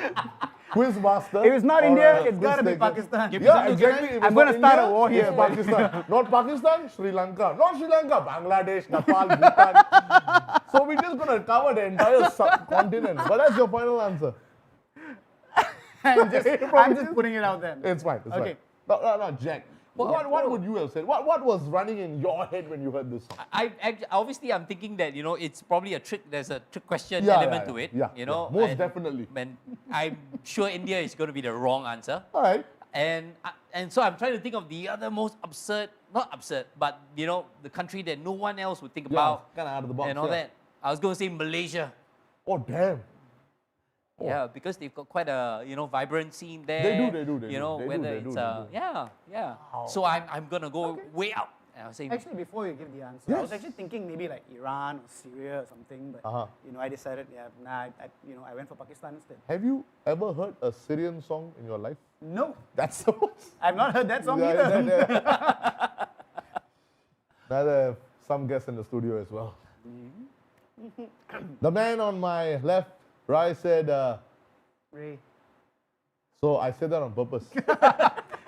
quiz master. If it's not or India, a it's gotta be quiz taker. Pakistan. Yeah, exactly. If I'm it's gonna not start a India, war here, it's man. Pakistan. Not Pakistan, Sri Lanka. Not Sri Lanka, Bangladesh, Nepal, Bhutan. So we're just gonna cover the entire subcontinent. But that's your final answer. I'm just putting it out there. It's fine. It's Okay. fine. No, Jack. What would you have said? What was running in your head when you heard this song? Obviously, I'm thinking that, it's probably a trick. There's a trick question Yeah, element yeah, to it. yeah, most definitely. And I'm sure India is going to be the wrong answer. All right. And so I'm trying to think of the other most absurd, not absurd, but the country that no one else would think about kind of out of the box. and all that. I was going to say Malaysia. Oh, damn. Yeah, because they've got quite a vibrant scene there. They do. Yeah. So I'm gonna go way out. And I was saying, Actually, before you give the answer, I was actually thinking maybe like Iran or Syria or something. But I decided, I went for Pakistan instead. Have you ever heard a Syrian song in your life? No, That's the most. I've not heard that song either. Now there are some guests in the studio as well. The man on my left, RAI, said, Ray. so I said that on purpose.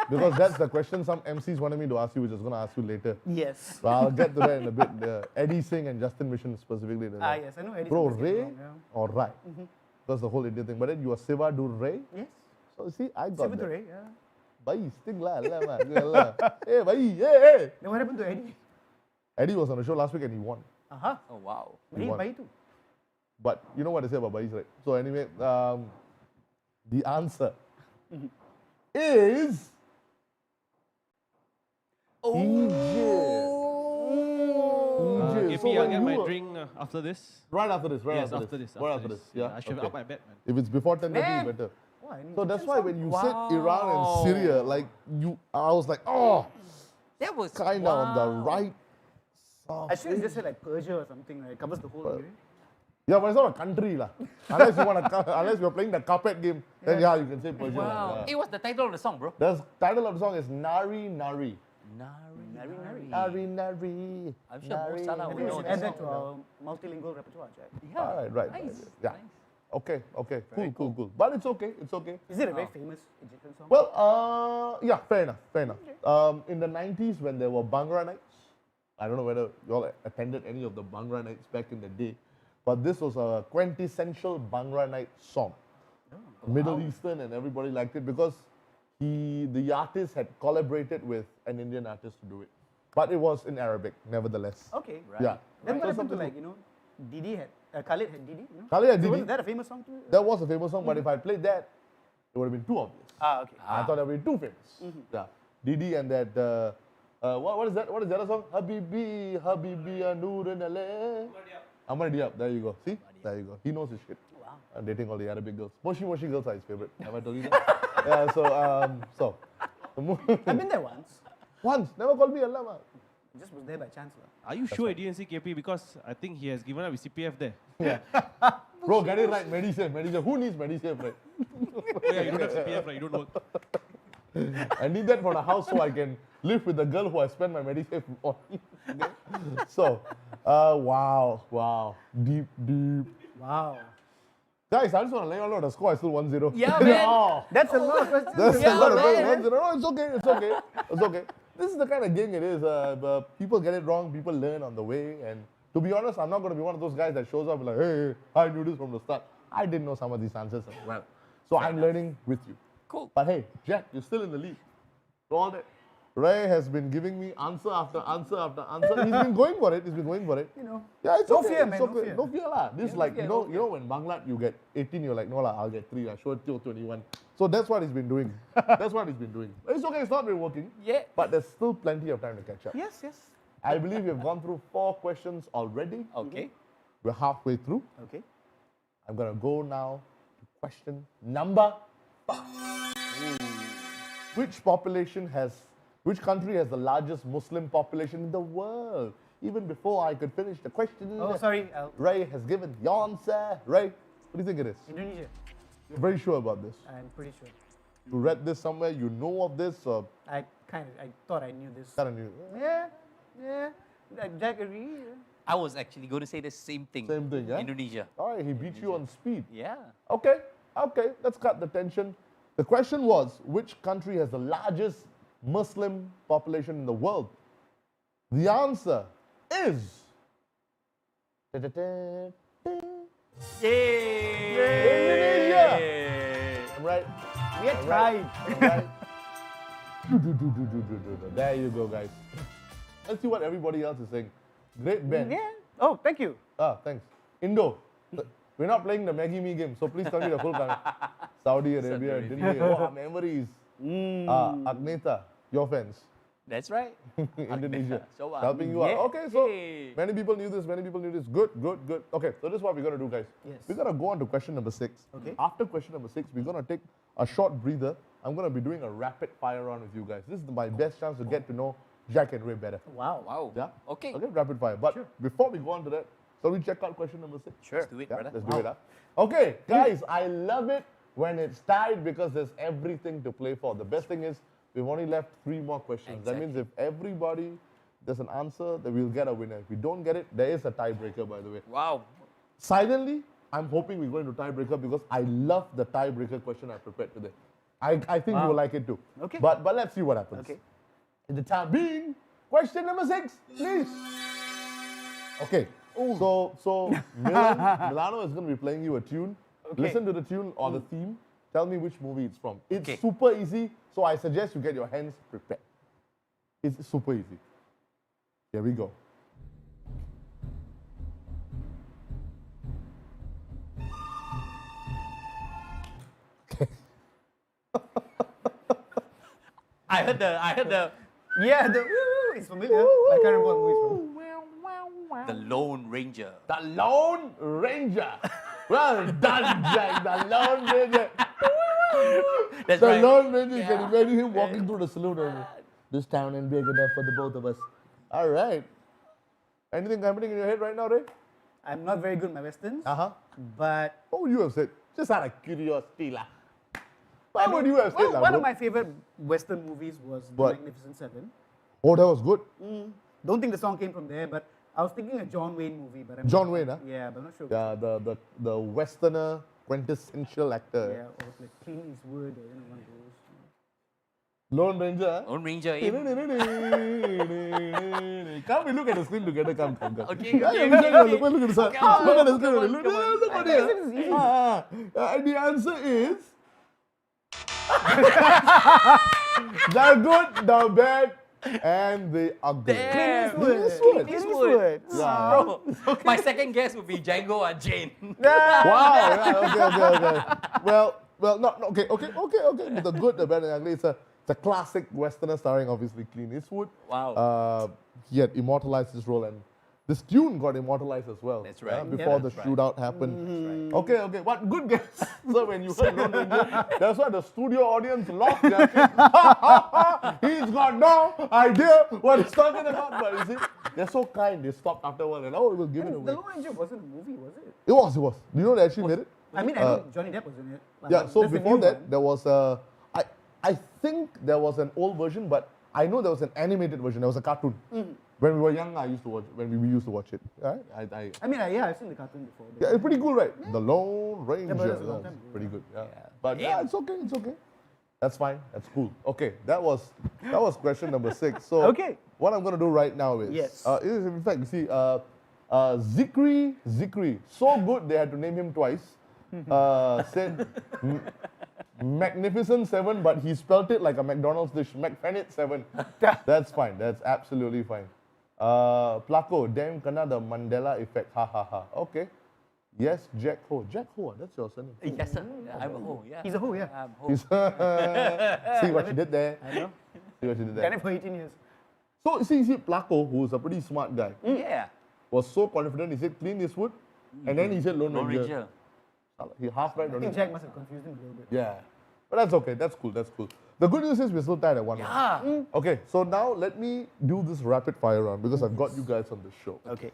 Because that's the question some MCs wanted me to ask you, which I was going to ask you later. Yes. But I'll get to that in a bit. Eddie Singh and Justin Mission specifically. Yes, I know Eddie Bro, Singh is Ray getting wrong, or Rai? That's the whole India thing. But then you are Siva do Ray. Yes. So see, I got Siva that. to Ray, yeah. Bhai, sting la, Hey, bhai, hey. Then what happened to Eddie? Eddie was on the show last week and he won. Uh-huh. oh wow. But he won. buy too. But you know what they say about Bhais, right? So anyway, the answer is Egypt. KP, I'll get my drink after this. Right after this, right Yes, after this. after this. Right after after this. this, yeah. I should have okay. up my bet, man. If it's before 10:30, Man. better. Oh, I need So to that's tell why some- when you said Iran and Syria, like I was like, oh, That was kind of on the right. I should have just said like Persia or something, right? It covers the whole area. Yeah, but it's not a country, lah. Unless you're playing the carpet game, then yeah, you can say Persia. Wow. Yeah. It was the title of the song, bro. The title of the song is Nari Nari. Nari. Nari Nari. I'm sure Mo Salah I would think we know should this add that song. to our multilingual repertoire, Jack. Yeah. All right, Nice. Yeah. Nice. Okay. Cool. But it's okay. Is it a very famous Egyptian song? Well, yeah, fair enough. In the 90s when there were Bhangra nights, I don't know whether you all attended any of the Bhangra nights back in the day, but this was a quintessential Bhangra night song. Middle Eastern, and everybody liked it because the artist had collaborated with an Indian artist to do it. But it was in Arabic, nevertheless. Okay. Yeah. Then what So happened to something- Didi had, Khalid had Didi, Khalid had So Didi. wasn't that a famous song too? That was a famous song, but if I played that, it would have been too obvious. Okay. I thought that would be too famous. Yeah. Didi and that, what is that? What is the other song? Habibi, Noor Nale. Amar Diab. There you go. See? There you go. He knows his shit. Wow. Dating all the Arabic girls. Moshi Moshi girls are his favorite. Have I told you that? Yeah, so. I've been there once. Once, never called me Allah. I just was there by chance. Are you sure you didn't see KP? Because I think he has given up his CPF there. Bro, get it right. Medisave. Who needs Medisave, right? Oh yeah, you don't have CPF, right? You don't work. I need that for the house so I can live with the girl who I spend my Medisave on. Okay? So, wow. Deep. Wow. Guys, I just want to let you all know the score is still 1-0. Yeah, man. That's a lot of questions. That's Yeah, a lot of man. 1-0. No, it's okay. This is the kind of game it is. People get it wrong, people learn on the way. And to be honest, I'm not going to be one of those guys that shows up like, hey, I knew this from the start. I didn't know some of these answers as well. So I'm learning with you. Cool. But hey, Jack, you're still in the lead. So all that. Ray has been giving me answer after answer after answer. He's been going for it. You know. Yeah, it's No okay. fear, it's man, okay. no fear. No fear lah. This Yeah, like no fear, you no know when Bangla you get 18, you're like no lah, I'll get 3. I show it till 21. So that's what he's been doing. That's what he's been doing. It's okay. It's not been working. Yeah. But there's still plenty of time to catch up. Yes. I believe we have gone through 4 questions already. Okay. We're halfway through. Okay. I'm gonna go now to question number 5. Which country has the largest Muslim population in the world? Even before I could finish the question, Oh, sorry. Ray has given the answer. Ray, what do you think it is? Indonesia. You're very sure about this. I'm pretty sure. You read this somewhere, you know of this, or I thought I knew this. kind of knew? Yeah. Jack agree. I was actually going to say the same thing. Same thing, yeah? Indonesia. All right, he beat you on speed. Yeah. Okay, let's cut the tension. The question was, which country has the largest Muslim population in the world? The answer is... Indonesia! I'm right. We had I'm tried. right. I'm right. There you go, guys. Let's see what everybody else is saying. Great Ben. Yeah. Oh, thank you. Thanks. Indo. We're not playing the Maggie Me game, so please tell me the full country. Saudi Arabia, Delhi. Oh, memories. Agneta, your fans. That's right. Indonesia. So, helping you out. yeah. Okay, so Hey. many people knew this. Good. Okay, so this is what we're going to do, guys. Yes. We're going to go on to question number 6. Okay. After question number 6, we're going to take a short breather. I'm going to be doing a rapid fire round with you guys. This is my best chance to get to know Jack and Ray better. Wow. Wow. Yeah? Okay. Okay, rapid fire. But before we go on to that, shall we check out question number 6? Sure. Let's do it, Yeah, brother. let's do it. Okay, guys, I love it when it's tied because there's everything to play for. The best thing is we've only left 3 more questions. That means if everybody does an answer, then we'll get a winner. If we don't get it, there is a tiebreaker, by the way. Wow. Silently, I'm hoping we're going to tiebreaker because I love the tiebreaker question I prepared today. I think you will like it too. Okay. But let's see what happens. Okay. In the time being, question number 6, please. Okay. So Milano is going to be playing you a tune. Okay. Listen to the tune or the theme. Tell me which movie it's from. It's Okay. super easy, so I suggest you get your hands prepared. It's super easy. Here we go. I heard the Yeah, the woo is familiar. But I can't remember what movie it's from. the Lone Ranger. The Lone Ranger. Well done, Jack. The Lone Ranger. That's The right. Lone Ranger. You can imagine him walking through the saloon. This town ain't big enough for the both of us. All right. Anything happening in your head right now, Ray? I'm not very good at my westerns, but What would you have said? Just out of curiosity, lah. What would you have said, lah, one bro? of my favorite western movies was The What? Magnificent Seven. Oh, that was good. Don't think the song came from there, but I was thinking a John Wayne movie. But I'm John not, Wayne, huh? Yeah, but I'm not sure. Yeah, the westerner quintessential actor. Yeah, or like Clint Eastwood or one of those. Lone Ranger, huh? Lone Ranger. Eh? Come, we look at the screen together. Come. Okay, Yeah, okay, look okay, at okay. look at the sun. Okay, on, Look at the come screen. on, Look come on. look at it. And the answer is the good, the bad, and the ugly. Damn. Clint Eastwood. Eastwood. Yeah. Bro, my second guess would be Django or Jane. Wow. Yeah, okay. Well, not okay. With the good, the bad, and the ugly. It's a classic westerner starring obviously Clint Eastwood. Wow. He had immortalized his role, and this tune got immortalized as well. That's right. Before the That's right. shootout happened. Okay, what good guess. So when you heard Lone Ranger, that's why the studio audience lost their shit. He's got no idea what he's talking about. But you see, they're so kind. They stopped afterward and we'll give it The away. Lone Ranger wasn't a movie, was it? It was. Do you know they actually made it? I mean, I know Johnny Depp was in it. Yeah, so That's the before new that, one. there was I think there was an old version, but I know there was an animated version. There was a cartoon. When we were young, when we used to watch it. Right? I mean, I've seen the cartoon before. Yeah, it's pretty cool, right? The Lone Ranger. but that's a long Yeah, time it's ago, pretty good. Yeah. Yeah. But yeah, it's okay. That's fine. That's cool. Okay, that was question number 6. So Okay. what I'm gonna do right now is Yes. in fact, you see, Zikri, so good they had to name him twice. Said Magnificent 7, but he spelt it like a McDonald's dish, McFenit 7. That's fine. That's absolutely fine. Placo, damn kena the Mandela effect. Ha ha ha. Okay. Yes, Jack Ho. Jack Ho, that's your surname. Yes, sir. I'm a hoe, yeah. He's a hoe, yeah. I'm a hoe. See what you did there. I know. See what you did Done there. it for 18 years. So see, Placo, who's a pretty smart guy, Yeah. was so confident. He said Clint Eastwood, and then he said Lone Lone Ranger. Ranger. He half right. I on think it. Jack must have confused him a little bit. Yeah, but that's okay. That's cool. The good news is we're still tied at 1-1. Yeah. Okay, so now let me do this rapid fire round because I've got you guys on the show. Okay.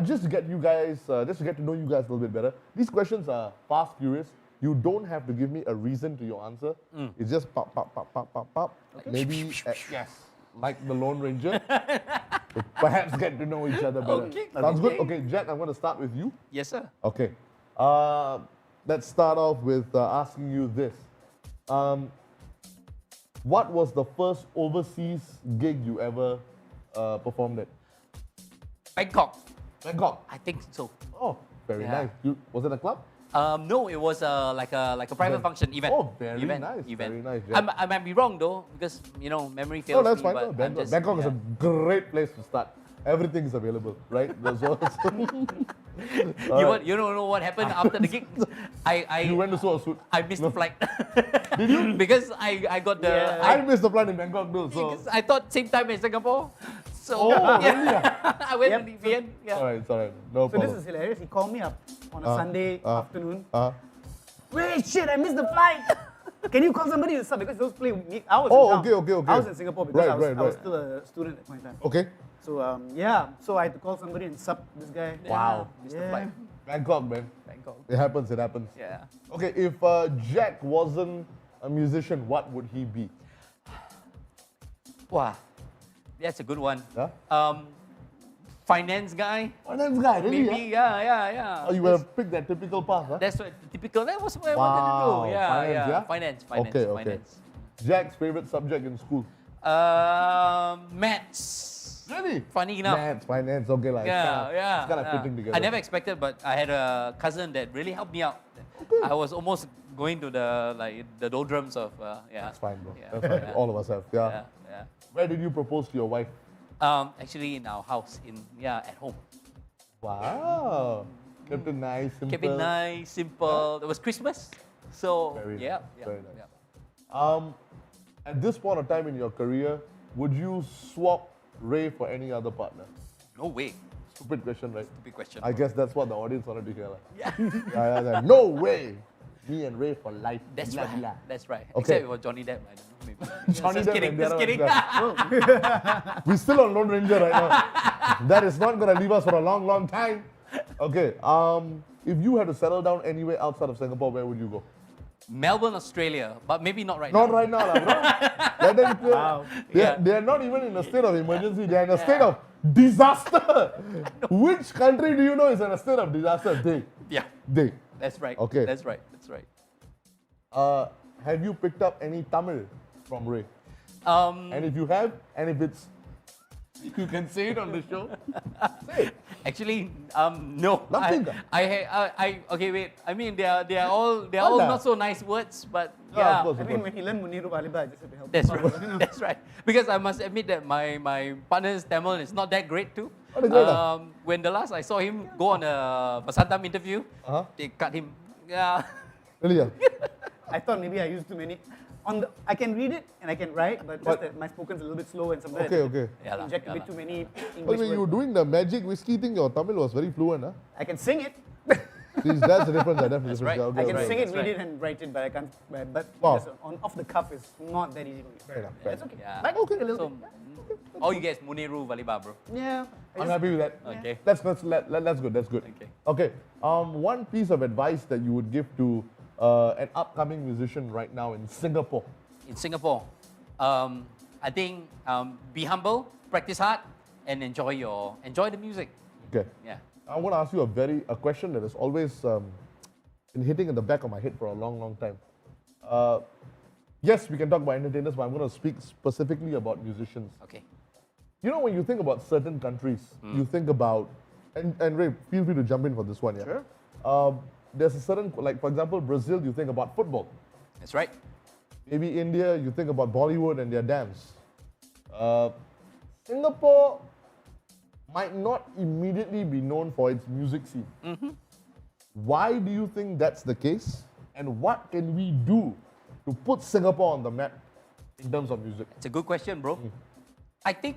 Just to get to know you guys a little bit better. These questions are fast, furious. You don't have to give me a reason to your answer. It's just pop, pop, pop, pop, pop, pop. Maybe yes, like the Lone Ranger. We perhaps get to know each other better. Okay. Sounds good. Okay. Okay, Jack, I'm going to start with you. Yes, sir. Okay. Let's start off with asking you this. What was the first overseas gig you ever performed at? Bangkok. Bangkok. I think so. Oh, very Yeah. nice. Was it a club? No, it was like a private function event. Oh, very event, nice, Event. very nice, Jack. I might be wrong though because memory No, fails that's me. fine. But No, I'm Bangkok, just- Bangkok is yeah. a great place to start. Everything is available, right? There's also You don't know what happened after the gig. you went to sew a suit. I missed the flight. Did you? Because I got the Yeah. I missed the flight in Bangkok too. So because I thought same time in Singapore. So Oh, really? I went Yep. to VN. Yeah. it's all right. No So problem. this is hilarious. He called me up on a Sunday afternoon. Uh, Wait, shit, I missed the flight. Can you call somebody to sub? Because those play. I was Oh, in town. okay. I was in Singapore because Right, I was right. still a student at that point in time. okay. So yeah, so I had to call somebody and sub this guy. Wow. Missed the Yeah. flight. Bangkok, man. Bangkok. It happens. It happens. Yeah. Okay, if Jack wasn't a musician, what would he be? Wow. That's a good one. Yeah? Finance guy. Finance guy, really? Maybe. Yeah. Oh, you would have picked that typical path, huh? That's what typical. That was what I Wow, wanted to do. Yeah, finance, yeah? Finance. Okay. Finance. Jack's favorite subject in school? Maths. Really? Funny enough. Maths, finance, okay, like Yeah. it's kind of fitting together. I never expected, but I had a cousin that really helped me out. I was almost going to the doldrums of That's fine, bro. Yeah, That's fine. yeah. All of us have. Yeah. Yeah. Where did you propose to your wife? Actually, in our house, at home. Wow. Kept it nice, simple. Kept it nice, simple. It was Christmas, so Very yeah, nice, very nice. yeah. At this point of time in your career, would you swap Ray for any other partner? No way. Stupid question, right? Big question. I guess that's what the audience wanted to hear. Like. Yeah. Yeah. No way. Me and Ray for life. That's Blah, right. blah. That's right. Okay. Except it was Johnny Depp. I don't know. Maybe. Johnny just Depp kidding. and the Just other kidding. one, We're still on Lone Ranger right now. That is not going to leave us for a long, long time. Okay. If you had to settle down anywhere outside of Singapore, where would you go? Melbourne, Australia, but maybe not right now. Not right now, lah, bro. Let them clear. Wow. They are not even in a state of emergency. They are in a state of disaster. Which country do you know is in a state of disaster? Yeah, They. that's right. Okay. That's right. That's right. Have you picked up any Tamil from Ray? And if you have, and if it's, you can say it on the show. Say it. Actually, no. Nothing. Okay, wait. I mean, they are all not so nice words, but Of yeah. course, I of mean, course. when he learned Muniru Baliba, I just had to help That's him out. right. That's right. Because I must admit that my partner's Tamil is not that great too. Not that great, When the last I saw him go on a Vasantham interview, Uh-huh. they cut him. Yeah. Really? Yeah? I thought maybe I used too many. I can read it and I can write, but just that my spoken's a little bit slow and sometimes Okay. Yeah lah, inject a yeah bit lah. too many But English when you were words. doing the magic whiskey thing, your Tamil was very fluent, huh? I can sing it. See, that's the difference. That's the difference. right. Okay, I can okay. sing it, That's read right. it, and write it, but I can't. But Wow. just off the cuff is not that easy for me. Fair enough. Fair It's enough. okay. Yeah. Like, Okay. a little So, bit. all you get is Muniru Valiba, bro. Yeah. I'm happy with that. Okay. That's good. That's good. Okay. Okay. One piece of advice that you would give to an upcoming musician right now in Singapore. In Singapore, I think be humble, practice hard, and enjoy the music. Okay. Yeah. I want to ask you a question that has always been hitting in the back of my head for a long time. Yes, we can talk about entertainers, but I'm going to speak specifically about musicians. Okay. You know, when you think about certain countries, you think about, and Ray, feel free to jump in for this one, yeah? Sure. There's a certain, like for example, Brazil, you think about football. That's right. Maybe India, you think about Bollywood and their dance. Singapore might not immediately be known for its music scene. Why do you think that's the case? And what can we do to put Singapore on the map in terms of music? It's a good question, bro. I think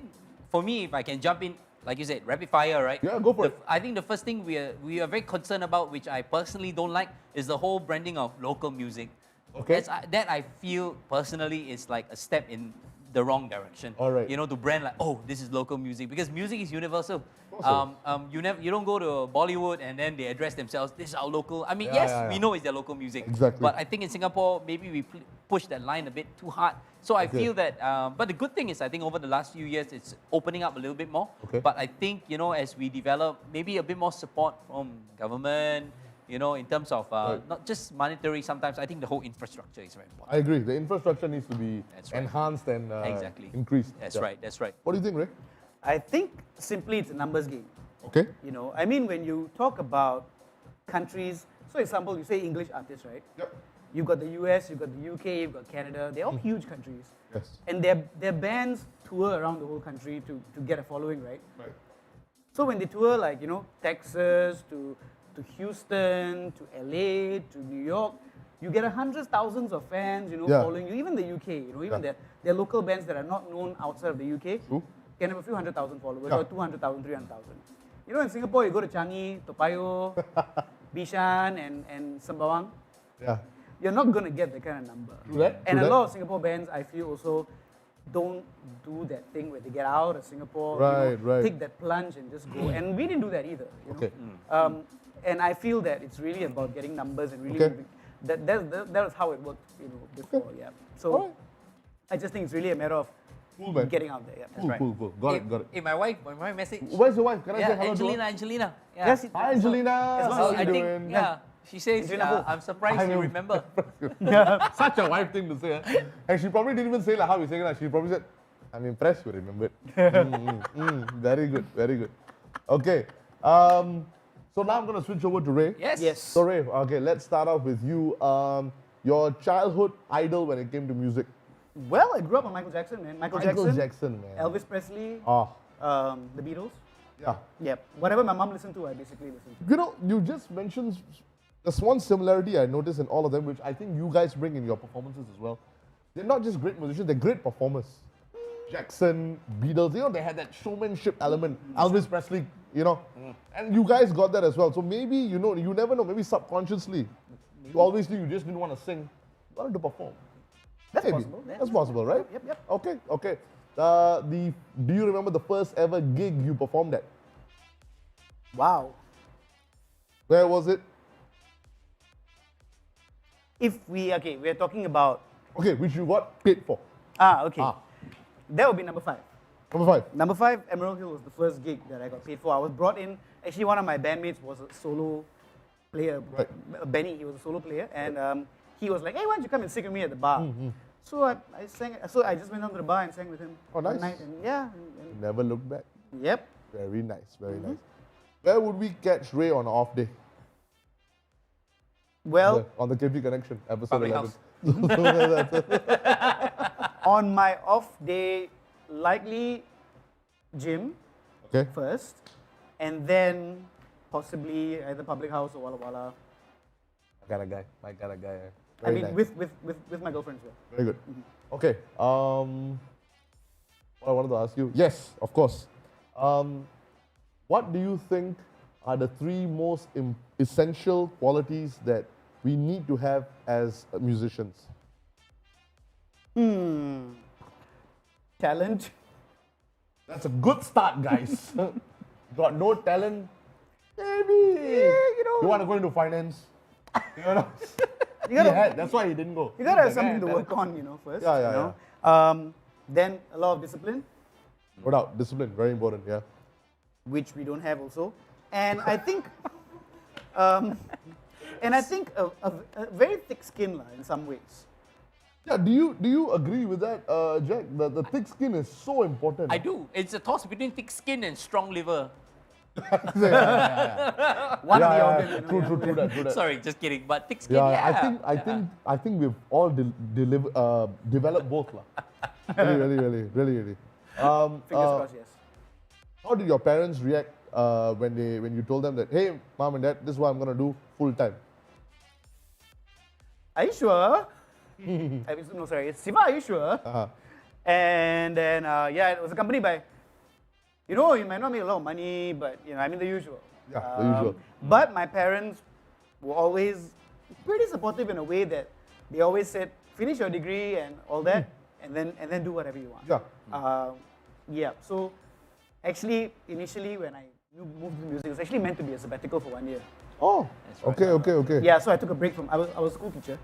for me, if I can jump in, like you said, rapid fire, right? Yeah, go for it. I think the first thing we are very concerned about, which I personally don't like, is the whole branding of local music. Okay. That I feel personally is like a step in the wrong direction. All right. You know, to brand like, oh, this is local music, because music is universal. Also. You don't go to Bollywood and then they address themselves, this is our local. I mean, Yeah, yes, yeah, we yeah. know it's their local music. Exactly. But I think in Singapore, maybe we push that line a bit too hard. So I Okay. feel that, but the good thing is, I think over the last few years, it's opening up a little bit more. Okay. But I think, you know, as we develop, maybe a bit more support from government, you know, in terms of Right. not just monetary, sometimes I think the whole infrastructure is very important. I agree. The infrastructure needs to be That's right. enhanced and Exactly. increased. That's Yeah. right, that's right. What do you think, Ray? I think simply it's a numbers game. Okay. You know, I mean, when you talk about countries, so example, you say English artists, right? Yep. You've got the US, you've got the UK, you've got Canada. They're all huge countries. Yes. And their bands tour around the whole country to get a following, right? Right. So when they tour, like, you know, Texas to Houston to LA to New York, you get hundreds, thousands of fans, you know, Yeah. following you. Even the UK, you know, even Yeah. their local bands that are not known outside of the UK True. can have a few 100,000 followers, Yeah. or 200,000, 300,000. You know, in Singapore, you go to Changi, Toa Payoh, Bishan, and Sembawang, Yeah. you're not going to get that kind of number. True that, And true a that. lot of Singapore bands, I feel, also don't do that thing where they get out of Singapore, Right, right. take that plunge and just go. And we didn't do that either. You know? Okay. And I feel that it's really about getting numbers and really Okay. that was how it worked, you know, before. Yeah. So Alright. I just think it's really a matter of Cool, man. getting out there. Yeah. Cool, right. cool. Got it, got it. Hey, my wife message. Where's your wife? Can I Yeah, say hello to her? Angelina. Yeah. Yes, Hi, Angelina. as long How as you I think, doing? yeah. She says, Angelina who? I'm surprised I you know. remember. Such a wife thing to say. Huh? And she probably didn't even say like how we saying it. She probably said, I'm impressed you remembered. Very good, very good. Okay. So now I'm going to switch over to Ray. Yes. Yes. So Ray, okay, let's start off with you. Your childhood idol when it came to music. Well, I grew up on Michael Jackson, man. Michael Jackson, man. Elvis Presley, Oh, the Beatles. yeah. Yep. Whatever my mom listened to, I basically listened to. You know, you just mentioned there's one similarity I noticed in all of them, which I think you guys bring in your performances as well. They're not just great musicians, they're great performers. Jackson, Beatles, you know, they had that showmanship element. Elvis Presley, you know, and you guys got that as well. So maybe, you know, you never know, maybe subconsciously, you always knew you just didn't want to sing, you wanted to perform. That's Maybe. possible. Yeah. That's possible, right? Yep. Okay, okay. Do you remember the first ever gig you performed at? Wow. Where was it? We're talking about. Okay, which you got paid for. Okay. Ah. That would be number 5. Number 5. Number 5, Emerald Hill was the first gig that I got paid for. I was brought in. Actually, one of my bandmates was a solo player. Right. Benny, he was a solo player, and he was like, "Hey, why don't you come and sing with me at the bar?" So I sang. So I just went down to the bar and sang with him. Oh, one nice. night, and yeah. And, Never looked back. yep. Very nice, very nice. Where would we catch Ray on an off day? Well, On the KP Connection, episode Public 11. on my off day, likely gym Okay. first, and then possibly either public house or Walla Walla. My kind of guy. I Very mean, nice. with my girlfriend as well. Very good. Okay. What I wanted to ask you. Yes, of course. What do you think are the three most essential qualities that we need to have as musicians? Talent. That's a good start, guys. Got no talent? Maybe. You want to go into finance? You know? You gotta, That's why he didn't go. you gotta have something to work on, first. Yeah, yeah, you know? Then a lot of discipline, No doubt. Discipline, very important, yeah. which we don't have also. And I think, a very thick skin in some ways. Yeah, do you agree with that, Jack? The thick skin is so important. I do. It's a toss between thick skin and strong liver. One of the organs, True that. Sorry, just kidding. But thick skin, Yeah, I think we've all developed both, lah. Really. Fingers crossed, yes. How did your parents react when you told them that, hey, mom and dad, this is what I'm gonna do full time? Are you sure? No, sorry. Siva, are you sure? And then, it was accompanied by, you might not make a lot of money, but, the usual. Yeah, the usual. But my parents were always pretty supportive in a way that they always said, finish your degree and all that, and then do whatever you want. Yeah. So, actually, initially, when I moved to music, it was actually meant to be a sabbatical for 1 year. Oh, okay. Yeah, so I took a break from, I was a school teacher.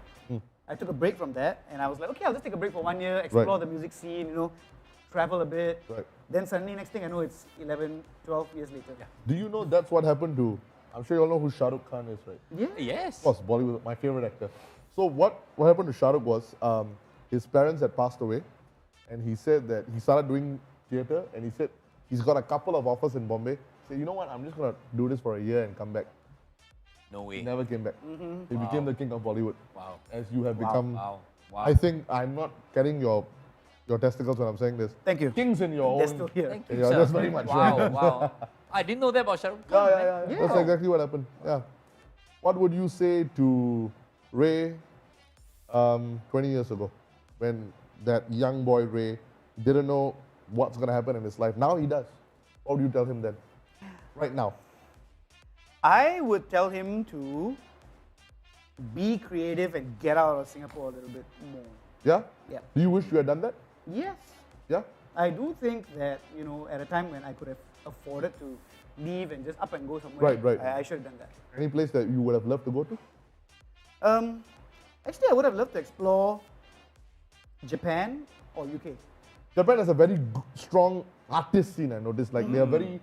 I took a break from that, and I was like, okay, I'll just take a break for 1 year, explore the music scene, travel a bit. Right. Then suddenly, next thing I know, it's 11, 12 years later. Do you know that's what happened to, I'm sure you all know who Shah Rukh Khan is, right? Yeah. Yes. Of course, Bollywood, my favorite actor. So what happened to Shah Rukh was, his parents had passed away, and he said that he started doing theatre, and he said he's got a couple of offers in Bombay. He said, you know what, I'm just going to do this for a year and come back. No way. He never came back. He became the king of Bollywood. Wow. As you have become. Wow. I think I'm not carrying your testicles when I'm saying this. Thank you. Kings in your They're own. still here. Thank you, Yeah, sir. that's very much. Wow. I didn't know that about Shah Rukh Khan. Yeah. That's exactly what happened. Yeah. What would you say to Ray 20 years ago when that young boy Ray didn't know what's going to happen in his life? Now he does. What would you tell him then? Right now. I would tell him to be creative and get out of Singapore a little bit more. Yeah? Yeah. Do you wish you had done that? Yes. Yeah? I do think that, at a time when I could have afforded to leave and just up and go somewhere, Right. I should have done that. Any place that you would have loved to go to? Actually, I would have loved to explore Japan or UK. Japan has a very strong artist scene, I noticed. Like, they are very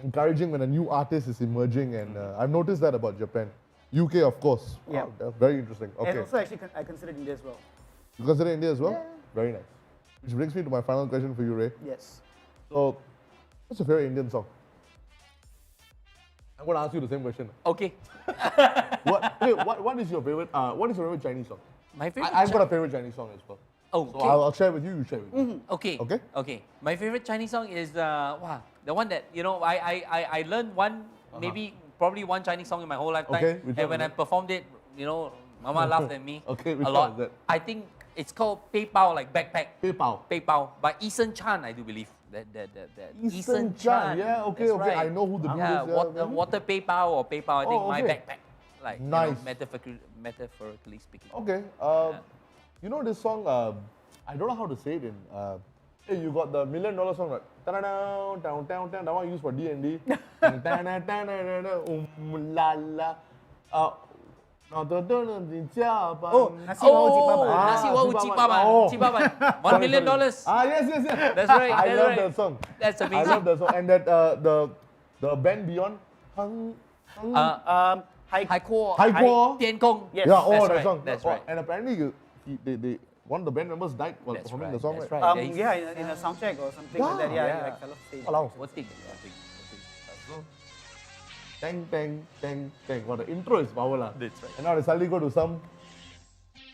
encouraging when a new artist is emerging, and I've noticed that about Japan. UK, of course. Yeah. Wow, that's very interesting. Okay. And also, actually, I considered India as well. You consider India as well? Yeah. Very nice. Which brings me to my final question for you, Ray. Yes. So, what's your favorite Indian song? I'm going to ask you the same question. Okay. What is your favorite Chinese song? My favorite. I've got a favorite Chinese song as well. Oh, So okay. I'll share with you, you share with me. Okay. Okay? Okay. My favorite Chinese song is the one that I learned probably one Chinese song in my whole lifetime. Okay, which and one when is I it? performed it, Mama laughed at me Okay, which a one lot. is that? I think it's called Pei Pao, like backpack. Pei Pao. Pei Pao by Eason Chan, I do believe. That Eason Chan. Yeah, okay. That's right. I know who the dude Yeah, is. water Pei Pao or Pei Pao. I think my okay. backpack. Like Nice. metaphorically speaking. Okay. You know this song? I don't know how to say it in. Hey, you got the $1 Million song, right? Ta-da-down, down, down, down. That one used for D&D. La la. Oh, Nasi Nasi Wau Cipaban. Cipaban. Oh. Cipaban. $1 million. Yes. That's right. I that's love right. that song. That's I amazing. love that song. And that the band Beyond. Hai Kuo. Tian Kong. Yes. Yeah, oh, That's that right, song. that's Oh, right. And apparently, they one of the band members died while That's performing right. the song. That's right? right. Yeah, in a sound check or something like that. Yeah. Yeah, like fell off stage. Walao. What's the Tang, tang, tang, tang. Well, the intro is power lah. That's right. And now they suddenly go to some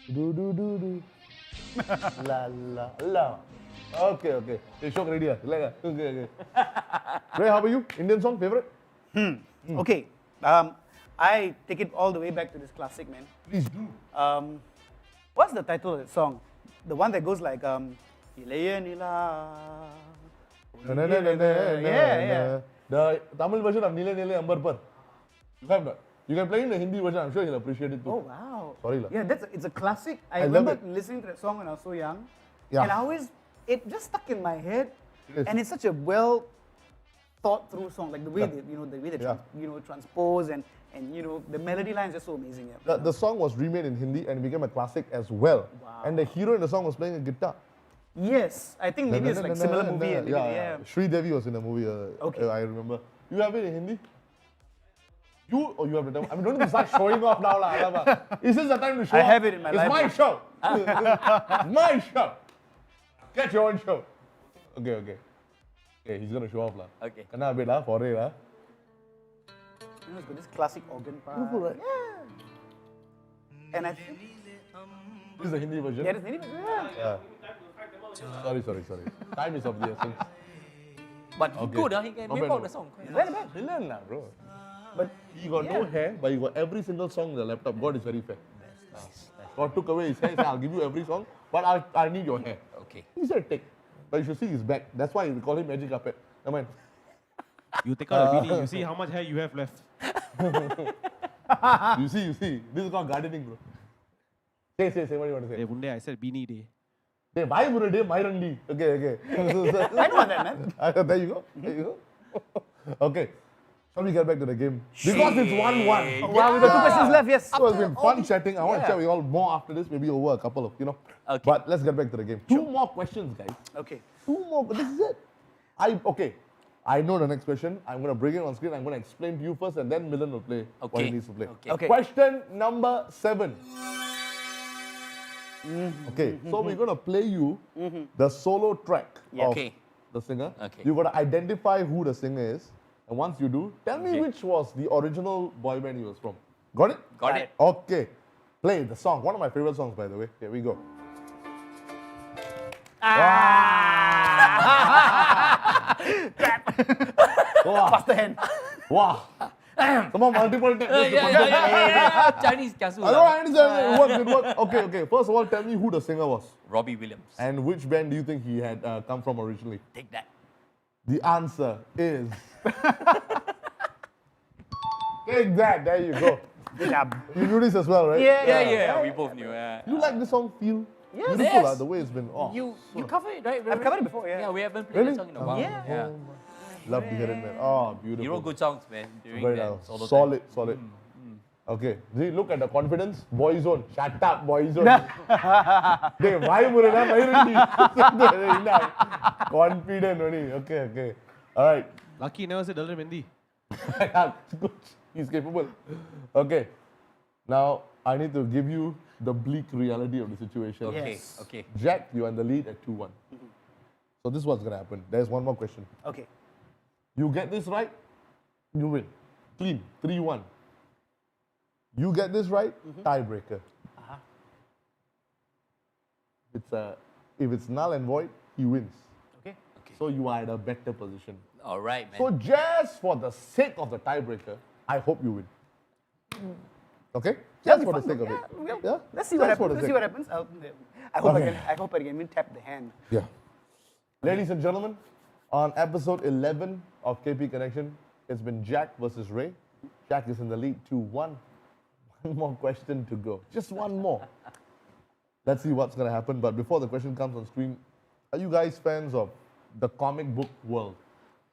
do do do do la la la. Okay. They shock already. Okay. Ray, how about you? Indian song favorite? Okay. I take it all the way back to this classic, man. Please do. What's the title of the song? The one that goes like Ilaya Nila. Yeah. The Tamil version of Nile Nile Ambar Par. You have that. You can play in the Hindi version. I'm sure he'll appreciate it too. Oh wow. Sorry, la. Yeah, it's a classic. I love remember it. listening to that song when I was so young. Yeah. And it just stuck in my head. It is. And it's such a well thought through song. Like the way they Yeah. transpose and the melody line is just so amazing. Yeah. The song was remade in Hindi and became a classic as well. Wow. And the hero in the song was playing a guitar. Yes, I think maybe it's like similar movie. And Yeah. Sri Devi was in the movie. Okay. I remember. You have it in Hindi? You or you have it? I mean, don't need to start showing off now, lah. Is this the time to show I off? have it in my It's library. my show. It's my show. Get your own show. Okay, he's gonna show off, lah. Okay. Kana bit, lah, for it, lah. It's got this classic organ part. Beautiful, right? Yeah. And I think This is the Hindi version. yeah, it's Hindi, yeah. Sorry. Time is of the essence. But he Okay. good, he can Not whip bad, out no. the song. Very bad. Villain, lah, bro. But He got no hair, but he got every single song in the laptop. God is very fair. God took away his hair. He said, I'll give you every song, but I need your hair. Okay. He said, take. But you should see his back. That's why we call him Magic Carpet. I mean, You take out the beanie, you see how much hair you have left. you see. This is called gardening, bro. Say, what do you want to say? Hey, one day I said beanie day. Hey, bye, bro. Day, my randi. Okay. I know that, man. There you go. Okay. Shall we get back to the game? Because it's 1-1. Oh, wow, we've got 2 questions left, yes. So it's been fun chatting. I want to chat with you all more after this, maybe over a couple of, Okay. But let's get back to the game. 2 more questions, guys. Okay. 2 more, but this is it. I know the next question. I'm going to bring it on screen. I'm going to explain to you first, and then Milan will play what he Okay. needs to play. Okay. Question number 7. Okay, so we're going to play you the solo track of Okay. the singer. Okay. You've got to identify who the singer is. And once you do, tell me which was the original boy band he was from. Got it? Got it. Okay. Play the song. One of my favorite songs, by the way. Here we go. Wow. Faster hand. Wow. Come on, multiple times. Yeah. Chinese kasu. I don't understand. It worked. Okay. First of all, tell me who the singer was. Robbie Williams. And which band do you think he had come from originally? Take that. The answer is... Take that. There you go. Good job. You knew this as well, right? Yeah. We both knew. You like the song Feel? Yes. Beautiful, Yes. the way it's been. Oh, You covered it, right? I've covered it before, yeah. Yeah, we haven't played Really? that song in a while. Yeah. love to hear it, man. Oh, beautiful. You wrote good songs, man. During Very that nice. solo Solid, time. solid. Okay. See, look at the confidence. Boy zone. Shut up, boy zone. Hey, why murana? Confident only. Okay. All right. Lucky he never said Dalton Mendy. Good. He's capable. Okay. Now, I need to give you the bleak reality of the situation. Okay, Yes. okay. Jack, you're in the lead at 2-1. So this is what's going to happen. There's one more question. Okay. You get this right, you win. Clean. 3-1. You get this right, tiebreaker. If it's null and void, he wins. Okay. So you are at a better position. All right, man. So just for the sake of the tiebreaker, I hope you win. Okay? Just for the sake of it. Yeah? Let's see what Just for happens. the Let's see sake. what happens. I hope I can tap the hand. Yeah. Ladies and gentlemen, on episode 11 of KP Connection, it's been Jack versus Ray. Jack is in the lead 2-1. One more question to go. Just one more. Let's see what's going to happen. But before the question comes on screen, are you guys fans of the comic book world?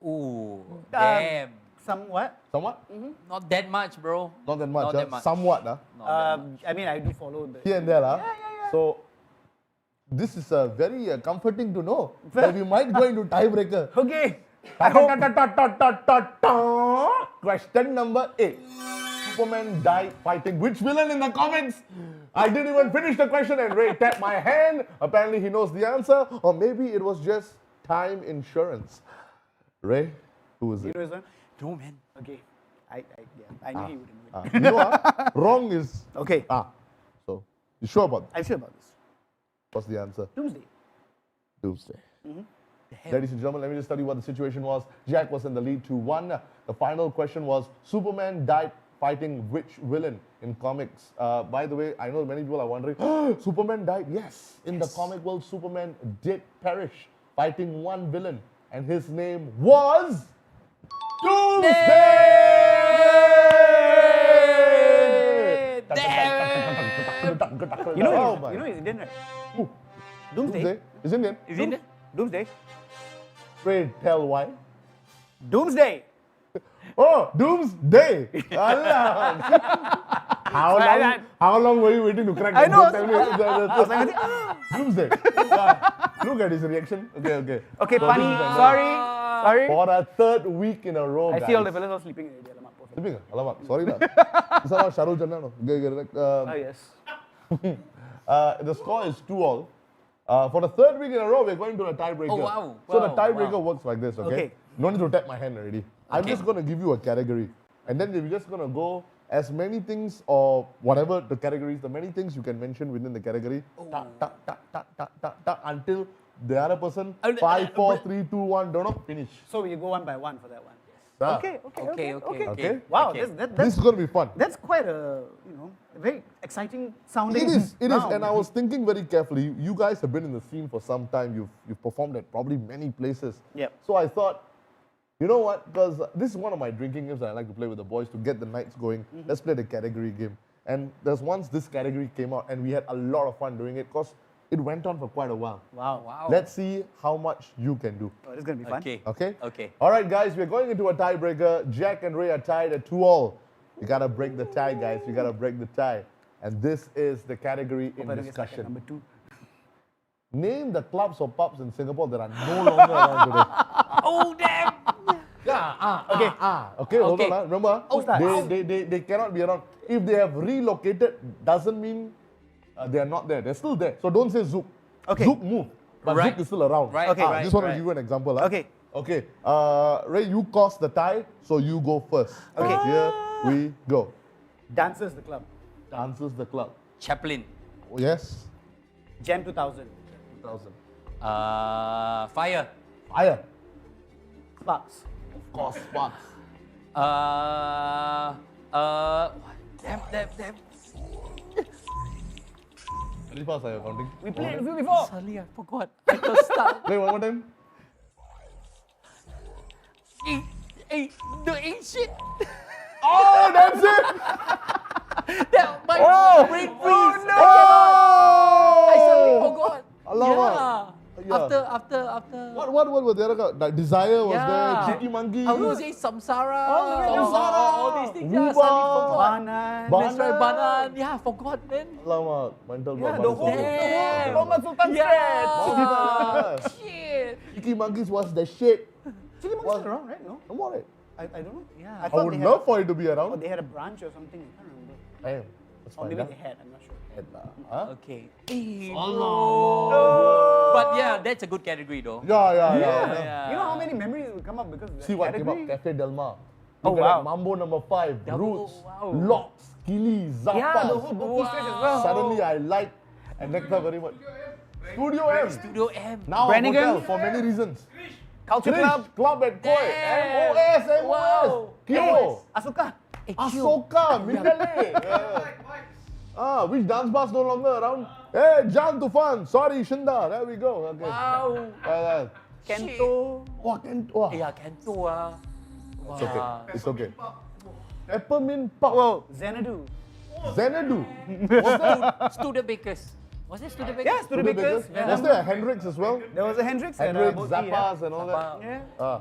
Ooh, damn. Somewhat. Somewhat? Not that much, bro. Not that much. Not huh? that much. Somewhat. Huh? Not that much. I mean, I do follow the. Here and there. Huh? So, this is very comforting to know that we might go into tiebreaker. Okay. Question number 8. Superman died fighting which villain in the comics? I didn't even finish the question and Ray tapped my hand. Apparently he knows the answer. Or maybe it was just time insurance. Ray, who is You it? know his one? No, man. Okay. I knew he wouldn't win. You know, wrong is... Okay. So, you sure about that? I'm sure about this. What's the answer? Doomsday. Tuesday. Ladies and gentlemen, let me just tell you what the situation was. Jack was in the lead 2-1. The final question was, Superman died fighting which villain in comics. By the way, I know many people are wondering, Superman died? Yes. In the comic world, Superman did perish fighting one villain, and his name was Doomsday! You know, Oh, you know he's Indian, right? Who? Doomsday. Is Indian? Is he Indian? Doomsday. Pray tell why. Doomsday. Oh, Doomsday! Allah. How long were you waiting to crack I that know. joke? Tell me. Doomsday. Look at his reaction. Okay. Okay, So funny. this is Sorry. For a third week in a row, I guys. see all the fellas are sleeping already. Alamak, perfect. Sleeping? Alamak. Sorry lah. This is not Shahrukh Khan, no. Yes. The score is 2-all. For the third week in a row, we're going to a tiebreaker. Oh, wow. So the Wow, tiebreaker wow. works like this, okay? Okay. No need to tap my hand already. I'm Okay. just going to give you a category. And then we're just going to go as many things or whatever the categories, the many things you can mention within the category. Until the other person, 5, 4, 3, 2, 1, don't know, finish. So we go one by one for that one. Ah. Okay. Okay. Wow, Okay. This is going to be fun. that's quite a very exciting sounding. It is, round. and I was thinking very carefully. You guys have been in the scene for some time. You've performed at probably many places. Yep. So I thought, you know what? Because this is one of my drinking games that I like to play with the boys to get the nights going. Let's play the category game. And there's once this category came out, and we had a lot of fun doing it because it went on for quite a while. Wow. Let's see how much you can do. Oh, this is gonna be fun. Okay. Okay? Okay. All right, guys, we're going into a tiebreaker. Jack and Ray are tied at 2-all. You gotta break the tie, guys. You gotta break the tie. And this is the category in Hope I don't get stuck at discussion. number 2. Name the clubs or pubs in Singapore that are no longer around today. Oh, damn! Okay, hold Okay. on. Remember, Who's that? they cannot be around. If they have relocated, doesn't mean they are not there. They're still there. So don't say Zook. Okay. Zook moved, but Right. Zook is still around. Right, Okay. right, Just want to right. give you an example. Okay. Okay. Ray, you caused the tie, so you go first. Okay. Here we go. Dancers the club. Answers the club. Chaplin. Oh, yes. Jam 2000. 2000. Fire. Fire. Sparks. Of course, Sparks. Damn. Very fast are you counting? We played with you before. Suddenly I forgot. I got stuck. Play one more time. The shit. Oh, that's it! That my Oh! brain freeze. Oh! I suddenly forgot. Alamak. Yeah. After. What were the other guys? Like Desire was there, Cheeky Monkey. I was going to say Samsara. Samsara. All these things. Yeah, Ruba. suddenly forgot. Banan. That's right, Banan. Yeah, I forgot, man. Alamak, mental block. The whole Damn. Muhammad Sultan Yeah. Ah, Shit. Cheeky Monkeys was the shit. Chili Monkey's still around, right? No? Come on, it. I don't know. Yeah. I I thought would they had love for it to be or around. they had a branch or something. I can't remember. Damn, that's Or fine. maybe they had. I'm not sure. Huh? Okay. But yeah, that's a good category though. Yeah. You know how many memories will come up because of that See what came category? up? Cafe Del Mar. Oh, Look at wow. that, Mambo number 5, Yeah, Roots, wow. Locks, Kili, Zapas. Yeah, the whole Boki stretch as well. Suddenly I like and Nectar very much. Studio M. Studio M. Now a Brannigan. hotel for many reasons. Culture Krish, Club. Club at Koi. Damn. MOS. Wow. Kyo. Asuka. Asoka, Mindale. Which dance bars no longer around? Hey, Jan Tufan. Sorry, Shinda. There we go. Okay. Wow. Kento. Oh, Kento. Yeah, Kento. It's okay. It's okay. Peppermint Pop. Whoa, Xanadu. Xanadu. What's that? Studebakers. Was it Studebakers? Yeah, Studebakers. Studebaker. Was there a Hendrix as well? There was a Hendrix and Hendrix, Boki, Zappas and all that. Yeah.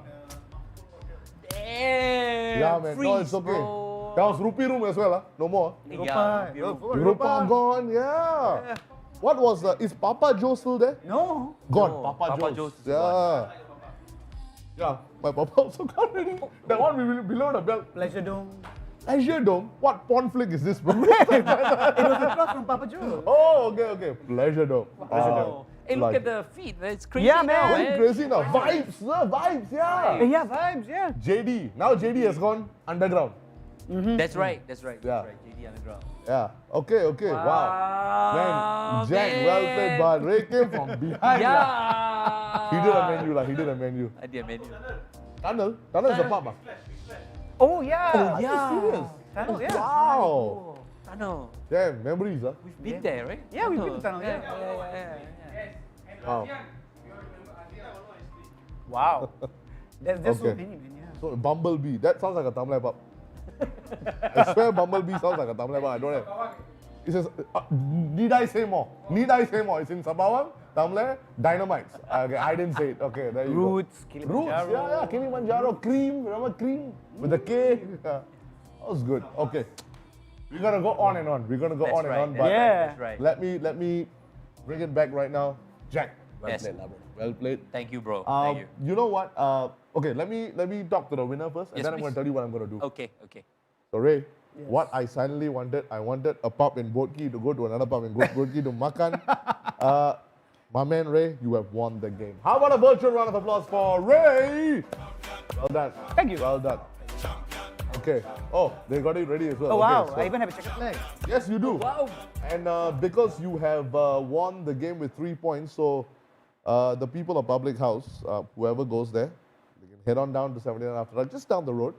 Damn. Yeah, man. No, it's Freeze, okay. bro. There was Rupee Room as well, No more. Europa. Yeah. Europa gone, yeah. What was is Papa Joe still there? No. Gone. No, Papa Papa Joe's. Joe's is Yeah. Yeah, my Papa also gone already. That one below the belt. Pleasure Dome. Leisure Dome? What porn flick is this, bro? It was across from Papa Joe. Oh, okay. Pleasure Dome. Oh. Hey, look Like- at the feet. It's crazy Yeah, now, man. Very crazy now. Vibes, vibes, yeah. Yeah, vibes, yeah. JD. Now JD has gone underground. That's right. That's right. Yeah. That's right. JD Underground. Yeah. Okay. Wow. Man, Jack, well played, but Ray came from behind. Yeah. He did a menu. He did a menu. I did a menu. Tunnel is a pub. Oh, yeah. Yeah. Serious? Tunnel, yeah. Wow. Tunnel. Damn, memories, huh? We've been there, right? Yeah, we've been to Tunnel, yeah. Wow. Wow. That's so Okay. many, man, yeah. So Bumblebee, that sounds like a Tamil pub. I swear Bumblebee sounds like a Tamil pub. I don't have. It says, need I say more? Need I say more? It's in Sabawang, Tamil, Dynamites. Okay, I didn't say it. Okay, there you Roots, go. Roots, Kilimanjaro. yeah, Kilimanjaro. Cream, remember Cream? With the K. That was good. Okay. We're gonna go on and on. We're gonna go That's on right. and on. That's But Yeah. That's right. let me bring it back right now. Jack, well Yes. played, Labrador. Well played. Thank you, bro. Thank you. You know what? Okay, let me talk to the winner first, and Yes, then I'm going please. to tell you what I'm going to do. Okay, okay. So Ray, what I silently wanted, I wanted a pub in Boat Quay to go to another pub in Boat Quay to Makan. My man Ray, you have won the game. How about a virtual round of applause for Ray? Well done. Thank you. Well done. Okay. Oh, they got it ready as well. Oh, wow. Okay, so- I even have a checkered flag. Yes, you do. Wow. And because you have won the game with 3 points, so the people of Public House, whoever goes there, they can head on down to 79 after dark, just down the road.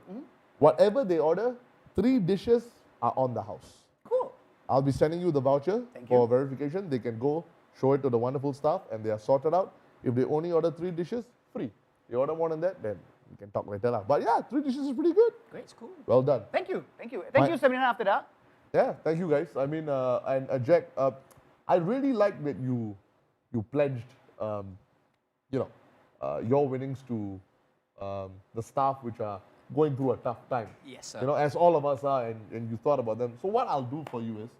Whatever they order, 3 dishes are on the house. Cool. I'll be sending you the voucher Thank for you. verification. They can go show it to the wonderful staff, and they are sorted out. If they only order 3 dishes, free. You order more than that, then we can talk later. But yeah, 3 dishes is pretty good. Great, it's cool. Well done. Thank you. Thank you. Thank you, 79 After Dark. Yeah, thank you guys. I mean, and Jack, I really like that you pledged, your winnings to the staff which are going through a tough time. Yes, sir. You know, as all of us are, and you thought about them. So what I'll do for you is,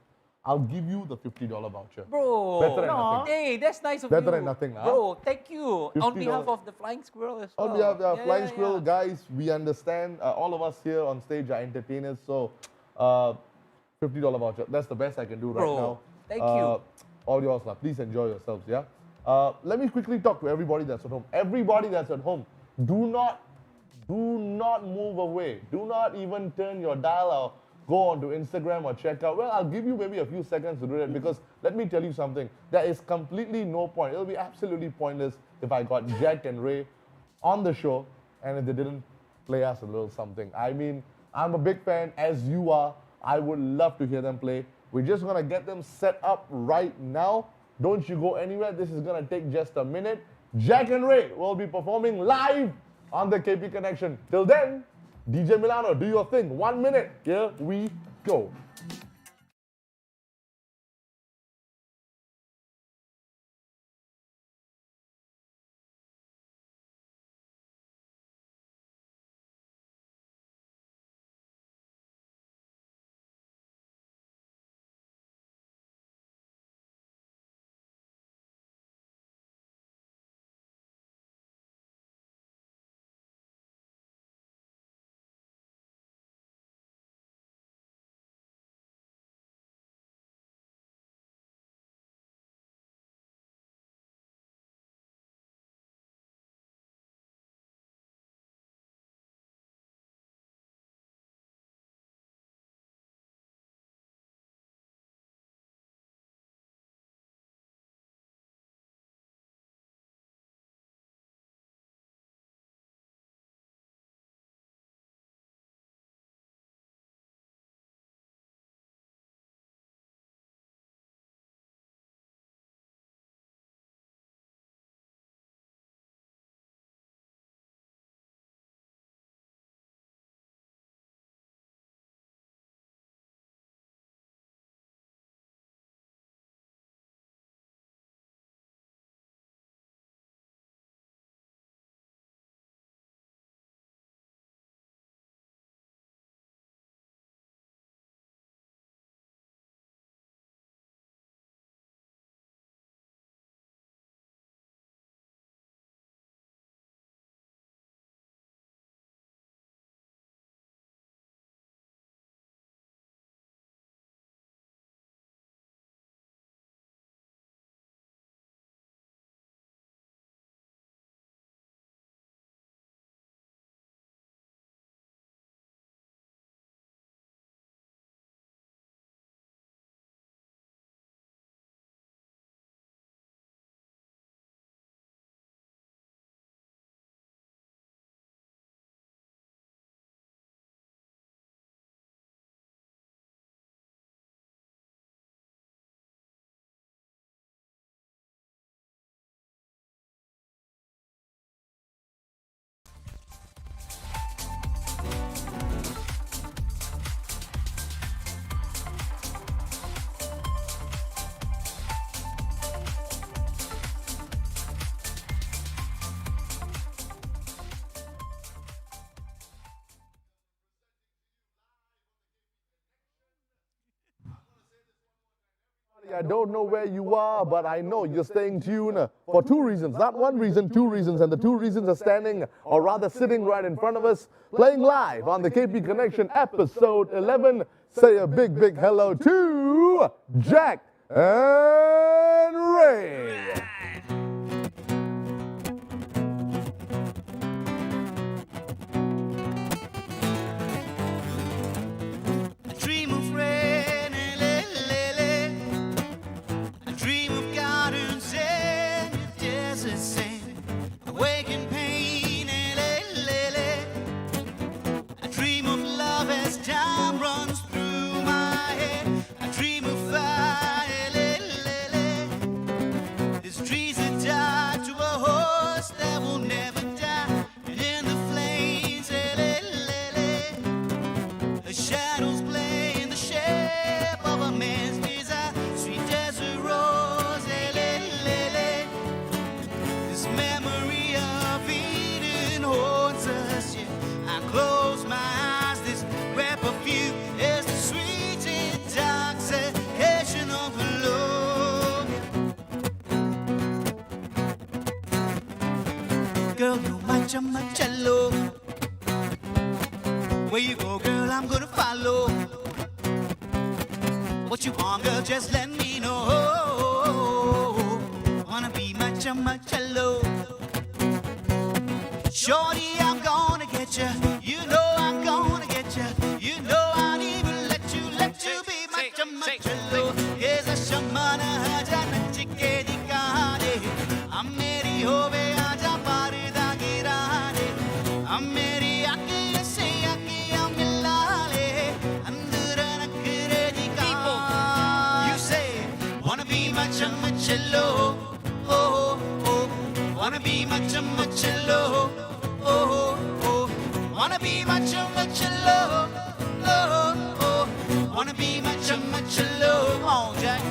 I'll give you the $50 voucher. Bro. Better than nothing. Hey, that's nice of Better you. than nothing, huh? Bro, thank you. On $50. behalf of the Flying Squirrel as well. On behalf of the Yeah, Flying yeah, Squirrel yeah. guys, we understand. All of us here on stage are entertainers, so $50 voucher. That's the best I can do right Bro, now. thank you. All yours, lah. Please enjoy yourselves, yeah? Let me quickly talk to everybody that's at home. Everybody that's at home, do not move away. Do not even turn your dial or go onto Instagram or check out. Well, I'll give you maybe a few seconds to do that because let me tell you something. There is completely no point. It'll be absolutely pointless if I got Jack and Ray on the show and if they didn't play us a little something. I mean, I'm a big fan, as you are. I would love to hear them play. We're just going to get them set up right now. Don't you go anywhere. This is going to take just a minute. Jack and Ray will be performing live on the KP Connection. Till then, DJ Milano, do your thing. 1 minute. Here we go. I don't know where you are, but I know you're staying tuned for two reasons. Not one reason, two reasons. And the two reasons are standing, or rather sitting right in front of us, playing live on the KP Connection episode 11. Say a big, big hello to Jack and Ray. Dream of rain, I dream of gardens and the desert sand, awaken pain, I dream of love as time runs through my head. I dream of fire, these trees that die to a horse that will never die, and in the flames, the shadows play in the shape of a man's desire. Sweet desert rose, this memory of Eden haunts us. Yeah, I close my eyes. This red perfume is the sweet intoxication of love. Girl, you're my cello. Where you go, girl, I'm gonna follow. What you want, girl, just let me know. Wanna be my cello. Shorty, I'm gonna get you. You know I'm gonna get you. You know I'll even let you be my cello. Yes, I shamana haja nachike dikane. I'm meri hove aja parda girane. I'm meri ake se ake amilale. Andura nakre dikane. You say, wanna be my cello. Oh, oh, wanna be my cello. Oh, oh, wanna be my cello. Oh, oh, wanna be my cello. Come on, Jack.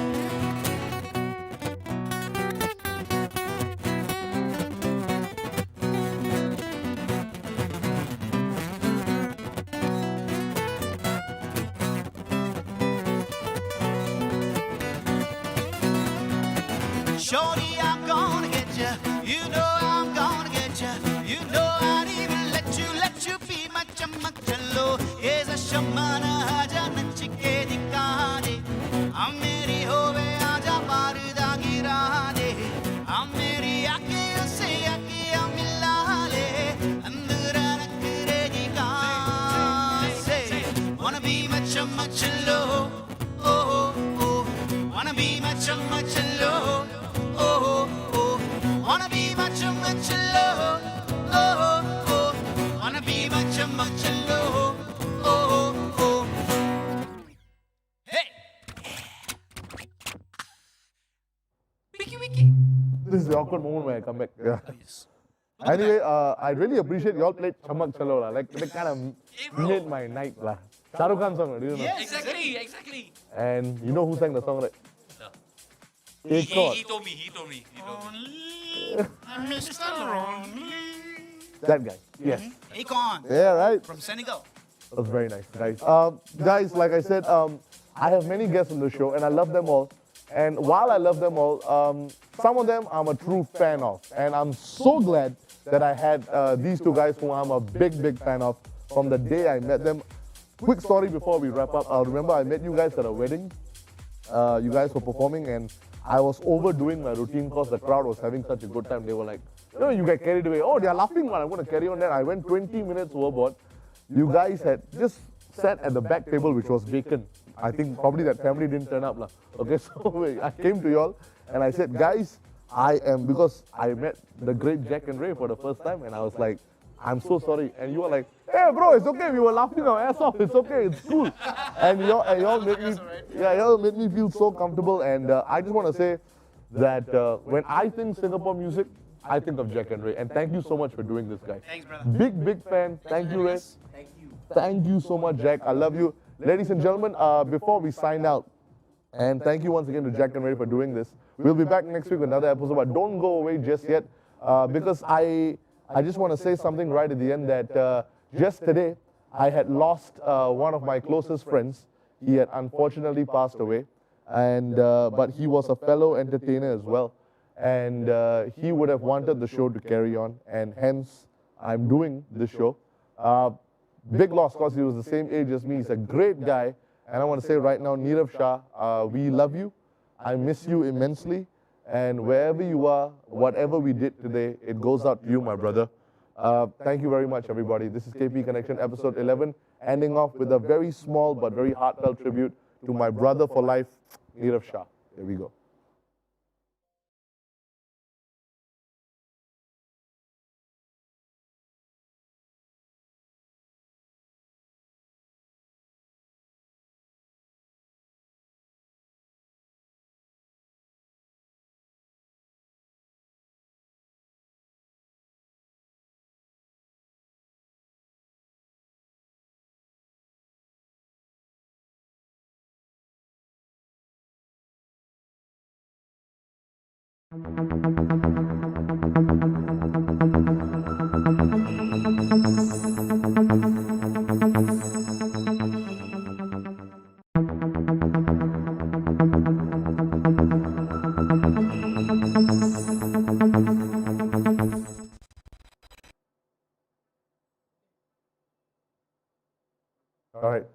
Shorty, I'm gonna get you. You know I'm gonna get you. You know I'd even let you be my cello. Yes, I shamana haja nachike dikane. I'm meri hove aja parda girane. I'm meri ake se ake amilale. Andura nakre dikane. Say, wanna be my cello. Oh, oh, wanna be my cello. Oh, oh, wanna be my cello. Oh, oh, wanna be my cello. Oh, oh. Hey! Wiki, wiki. This is the awkward moment where I come back. Yeah. Anyway, I really appreciate y'all played Chamak Chalo. Like, they kind of made my night. Shah Rukh Khan song, do you know? Yes, exactly. And you know who sang the song, right? He Akon. told me. Mr. Lonely. That guy. Yes. Akon Yeah, right? from Senegal. That's very nice, guys. Guys, like I said, I have many guests on the show, and I love them all. And while I love them all, some of them I'm a true fan of. And I'm so glad that I had these two guys who I'm a big, big fan of from the day I met them. Quick story before we wrap up. I remember I met you guys at a wedding. You guys were performing, and I was overdoing my routine because the crowd was having such a good time. They were like, you get carried away. Oh, they're laughing, man. I'm going to carry on. Then I went 20 minutes overboard. You guys had just sat at the back table, which was vacant. I think probably that family didn't turn up. Okay, so I came to y'all and I said, guys, because I met the great Jack and Ray for the first time, and I was like, I'm so sorry. And you were like, hey, bro, it's okay. We were laughing our ass off. It's okay. It's cool. And y'all made me feel so comfortable. And I just want to say that when I think Singapore music, I think of Jack and Ray. And thank you so much for doing this, guys. Thanks, brother. Big, big fan. Thank you, Ray. Thank you. Thank you so much, Jack. I love you. Ladies and gentlemen, before we sign out, and thank you once again to Jack and Ray for doing this. We'll be back next week with another episode, but don't go away just yet, because I just want to say something right at the end that just today, I had lost one of my closest friends. He had unfortunately passed away. and but he was a fellow entertainer as well, and he would have wanted the show to carry on, and hence I'm doing this show. Big loss because he was the same age as me. He's a great guy, and I want to say right now, Nirav Shah, we love you. I miss you immensely, and wherever you are, whatever we did today, it goes out to you, my brother. Thank you very much, everybody. This is KP Connection, episode 11, ending off with a very small but very heartfelt tribute to my brother for life, Nirav Shah. Here we go. All right.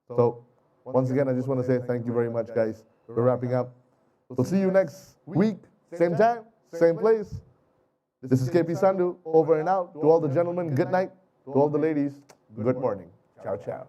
So, once again, I just want to say thank you very much, guys. We're wrapping up. We'll see you next week, same time, same place. This is KP Sandhu, over and out. To all the gentlemen, good night. To all the ladies, good morning. Ciao, ciao.